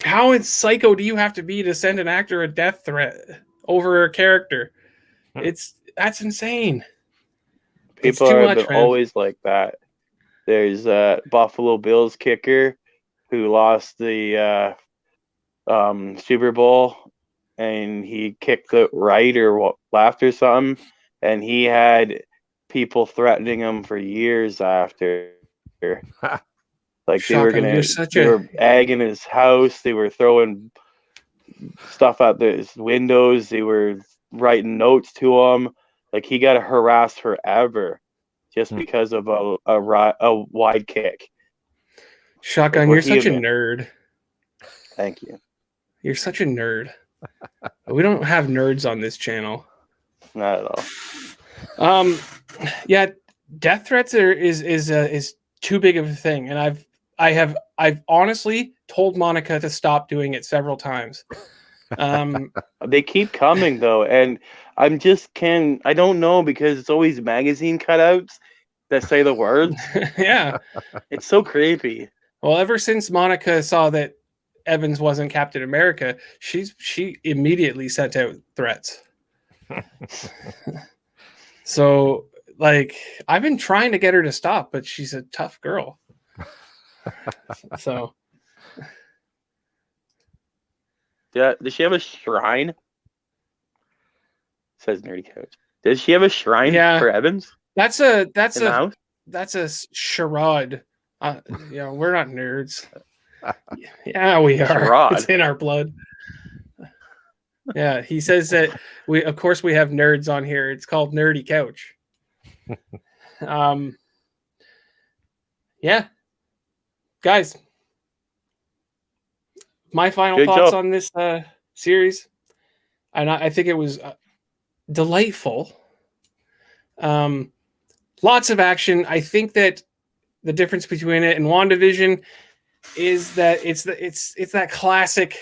How psycho do you have to be to send an actor a death threat over a character? That's insane. People are always like that. There's a Buffalo Bills kicker who lost the Super Bowl, and he kicked it right or left or something, and he had people threatening him for years after. Like, they were egging his house, they were throwing stuff out his windows, they were writing notes to him. Like, he got harassed forever just because of a wide kick. Shotgun, you're such a nerd. Thank you. You're such a nerd. We don't have nerds on this channel. Not at all. Yeah, death threats is too big of a thing, and I've honestly told Monica to stop doing it several times. They keep coming though, and I don't know, because it's always magazine cutouts that say the words. Yeah, it's so creepy. Well, ever since Monica saw that Evans wasn't Captain America, she immediately sent out threats. So, like, I've been trying to get her to stop, but she's a tough girl. So, yeah, does she have a shrine? Says Nerdychat. Does she have a shrine for Evans? That's a charade. We're not nerds. Yeah, we are. Charade. It's in our blood. Yeah, he says that we have nerds on here. It's called Nerdy Couch. Yeah, guys, my final thoughts on this series, and I think it was delightful. Lots of action. I think that the difference between it and WandaVision is that it's that classic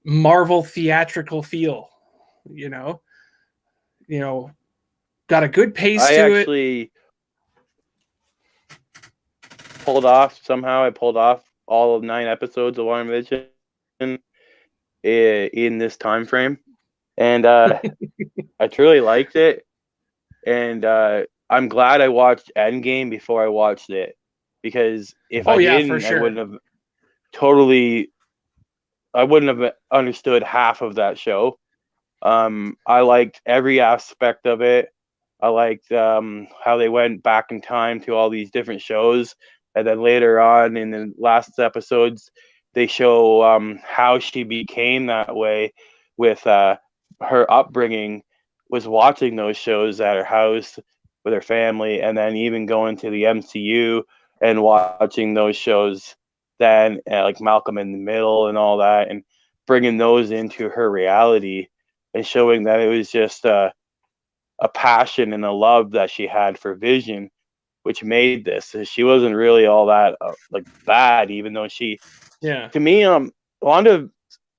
Marvel theatrical feel. You know, got a good pace to it. I actually pulled off all of 9 episodes of WandaVision in this time frame. and I truly liked it. And I'm glad I watched Endgame before I watched it, because if I didn't, for sure. I wouldn't have understood half of that show. I liked every aspect of it. I liked how they went back in time to all these different shows, and then later on in the last episodes, they show how she became that way with her upbringing, was watching those shows at her house with her family, and then even going to the MCU and watching those shows then, like Malcolm in the Middle and all that, and bringing those into her reality and showing that it was just a passion and a love that she had for Vision, which made this. She wasn't really all that like bad, even though she, to me, Wanda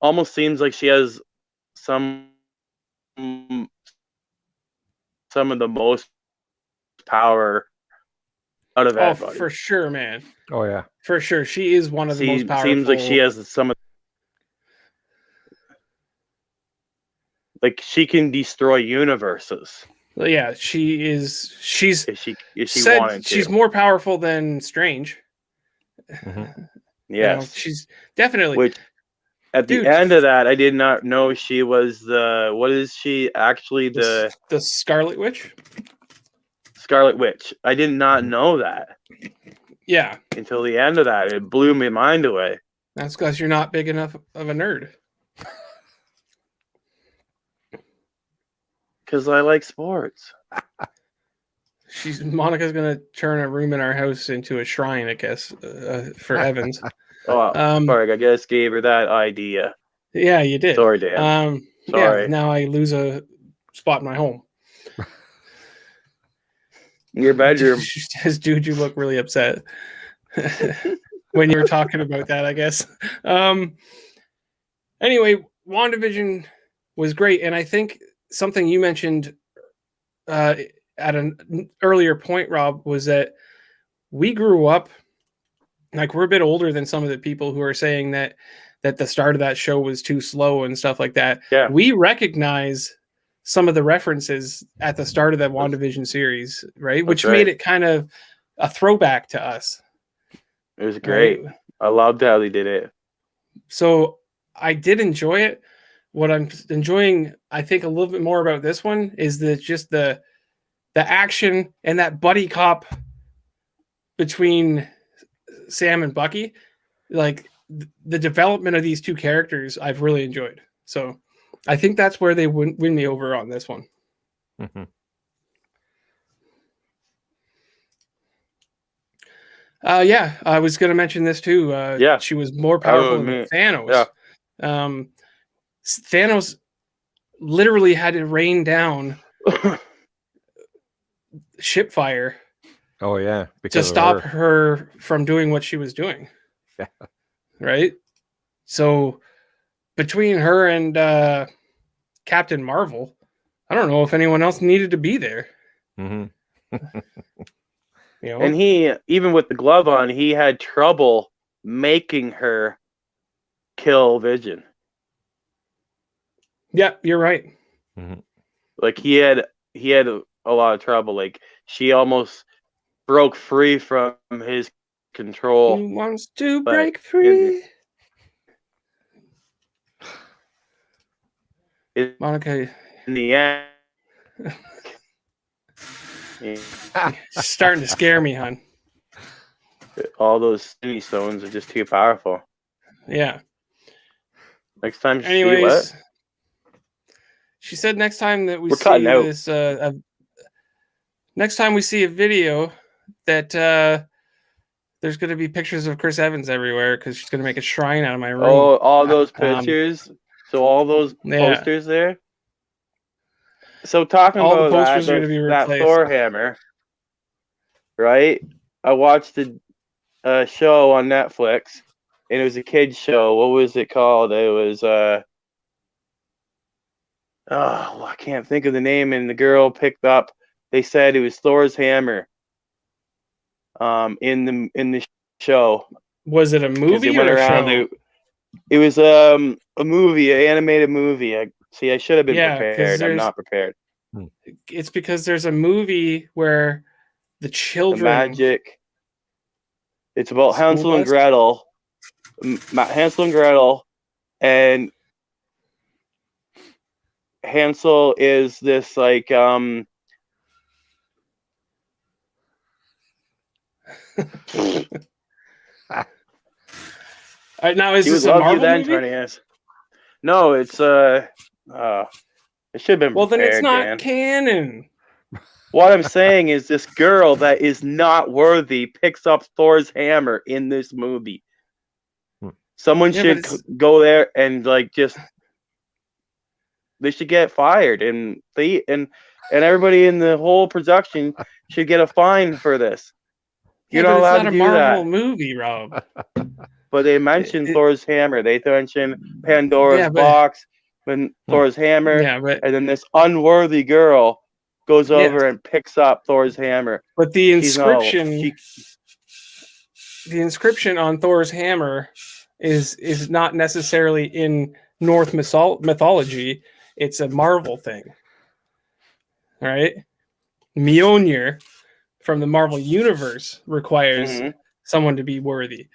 almost seems like she has some of the most power out of everybody. For sure, man. Oh yeah, for sure. She is one of the most powerful. Seems like she has some of. Like, she can destroy universes. Well, yeah, she is. She's if she said wanted to. She's more powerful than Strange. Mhm. Yes, she's definitely. Which at the end of that, I did not know she was the. What is she actually? The Scarlet Witch. Scarlet Witch. I did not know that. Yeah. Until the end of that, it blew my mind away. That's because you're not big enough of a nerd. Because I like sports. Monica's gonna turn a room in our house into a shrine, I guess, for Evans. Sorry, I guess gave her that idea. Yeah, you did. Sorry, Dan. Sorry. Yeah, now I lose a spot in my home. Your bedroom. Says, dude, you look really upset when you were talking about that, I guess. Anyway, WandaVision was great, and I think something you mentioned at an earlier point, Rob, was that we grew up, like, we're a bit older than some of the people who are saying that the start of that show was too slow and stuff like that. Yeah. We recognize some of the references at the start of that WandaVision series, right? Which made it kind of a throwback to us. It was great. Right? I loved how they did it. So I did enjoy it. What I'm enjoying, I think, a little bit more about this one is just the action and that buddy cop between Sam and Bucky. Like, the development of these two characters, I've really enjoyed. So I think that's where they win me over on this one. Mm-hmm. Yeah, I was going to mention this too. She was more powerful than Thanos. Yeah. Thanos literally had to rain down ship fire. Oh yeah, to stop her from doing what she was doing. Yeah. Right. So between her and Captain Marvel, I don't know if anyone else needed to be there. Mm-hmm. You know? And he, even with the glove on, he had trouble making her kill Vision. Yeah, you're right. Mm-hmm. Like, he had a lot of trouble. Like, she almost broke free from his control. He wants to break free. Monica, in the end, starting to scare me, hon. All those Stinny stones are just too powerful. Yeah. Next time, anyways, she said next time that we're see this, next time we see a video that there's going to be pictures of Chris Evans everywhere because she's going to make a shrine out of my room. Oh, all those pictures. So all those posters there. So talking all about the posters are going to be replaced. That Thor hammer, right? I watched a show on Netflix, and it was a kid's show. What was it called? It was I can't think of the name. And the girl picked up. They said it was Thor's hammer. In the show. Was it a movie or a show? It was a movie, an animated movie. See, I should have been Yeah, 'cause prepared. I'm there's- not prepared. It's because there's a movie where the The children. magic. It's about School Hansel and bus? Gretel. Hansel and Gretel, and Hansel is this like Now, is he would this a love you Marvel then, movie? Tony S. No, it's it should have been Well, then it's prepared, not Dan. canon. What I'm saying is this girl that is not worthy picks up Thor's hammer in this movie. Someone Yeah, should but go there and like just they should get fired and everybody in the whole production should get a fine for this. You're Yeah, not but allowed it's not to a do Marvel that. movie, Rob. But they mentioned It- Thor's hammer. They mentioned Pandora's Yeah, but- box, when Thor's hammer, Yeah, but and then this unworthy girl goes Yes. over and picks up Thor's hammer. the She's no- inscription, the inscription on Thor's hammer is not necessarily in Norse mythology. It's a Marvel thing, right? Mjolnir from the Marvel universe requires Mhm. someone to be worthy.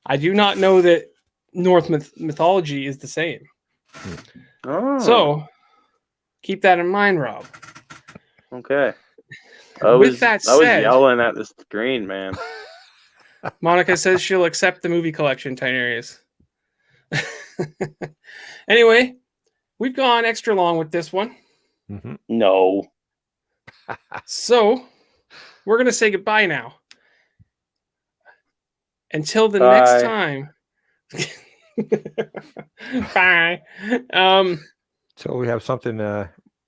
I do not know that Norse mythology is the same. Oh, So keep that in mind, Rob. okay. With that I was said- yelling at the screen, man. Monica says she'll accept the movie collection, Tinarius. Anyway, we've gone extra long with this one. Mhm. No. So we're going to say goodbye now. Until the Bye. next time. Bye. So we have something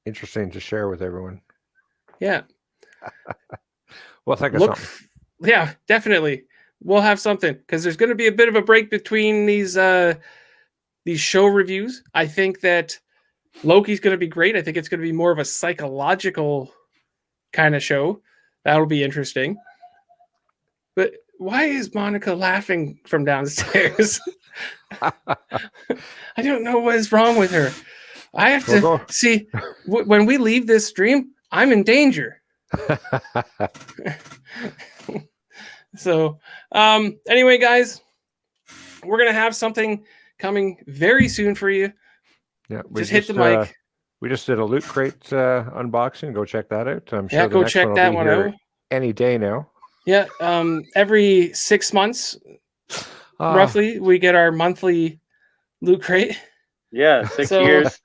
interesting to share with everyone. Yeah. Well, think of Look, something. yeah, definitely. We'll have something because there's going to be a bit of a break between these show reviews. I think that Loki's going to be great. I think it's going to be more of a psychological kind of show. That'll be interesting. But why is Monica laughing from downstairs? I don't know what is wrong with her. I have to We'll go. see when we leave this stream, I'm in danger. So, anyway, guys, we're going to have something coming very soon for you. Yeah, Just hit the mic. We just did a Loot Crate unboxing. Go check that out. I'm sure Yeah, the go next check will that be one here out. any day now. Yeah, every 6 months, roughly, we get our monthly Loot Crate. Yeah, 6 So- years.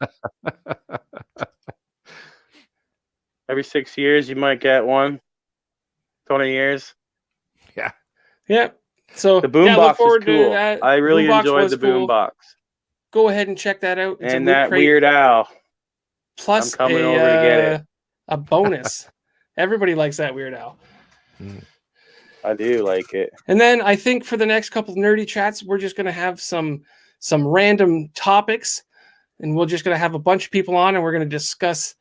Every 6 years, you might get one. 20 years. Yeah. So The boom yeah, box look forward is cool. to that. I really Boombox enjoyed was the boom cool. box. Go ahead and check that out. It's And a Loot that Crate Weird Al. plus I'm coming a, over to get it. a bonus. Everybody likes that Weird Al. I do like it. And then I think for the next couple of nerdy chats, we're just going to have some random topics, and we're just going to have a bunch of people on, and we're going to discuss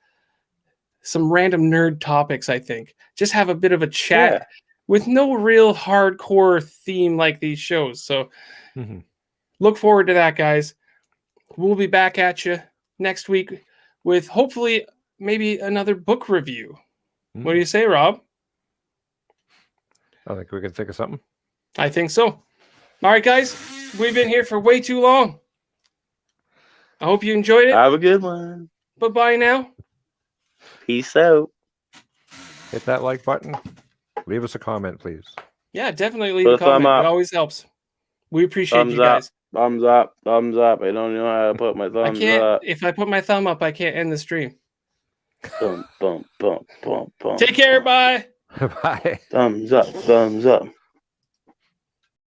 some random nerd topics. I think just have a bit of a chat Yeah. with no real hardcore theme like these shows. So Mhm. look forward to that, guys. We'll be back at you next week with hopefully maybe another book review. What do you say, Rob? I think we can think of something. I think so. All right, guys, we've been here for way too long. I hope you enjoyed it. Have a good one. Bye-bye now. Peace out. Hit that like button. Leave us a comment, please. Yeah, definitely leave Put a a thumb comment. up. It always helps. We appreciate Thumbs you guys. Thumbs up. Thumbs up. I don't know how to put my I thumbs can't. up. If I put my thumb up, I can't end the stream. Boom, boom, boom, boom, boom. Take care. Bye. Bye. Thumbs up. Thumbs up.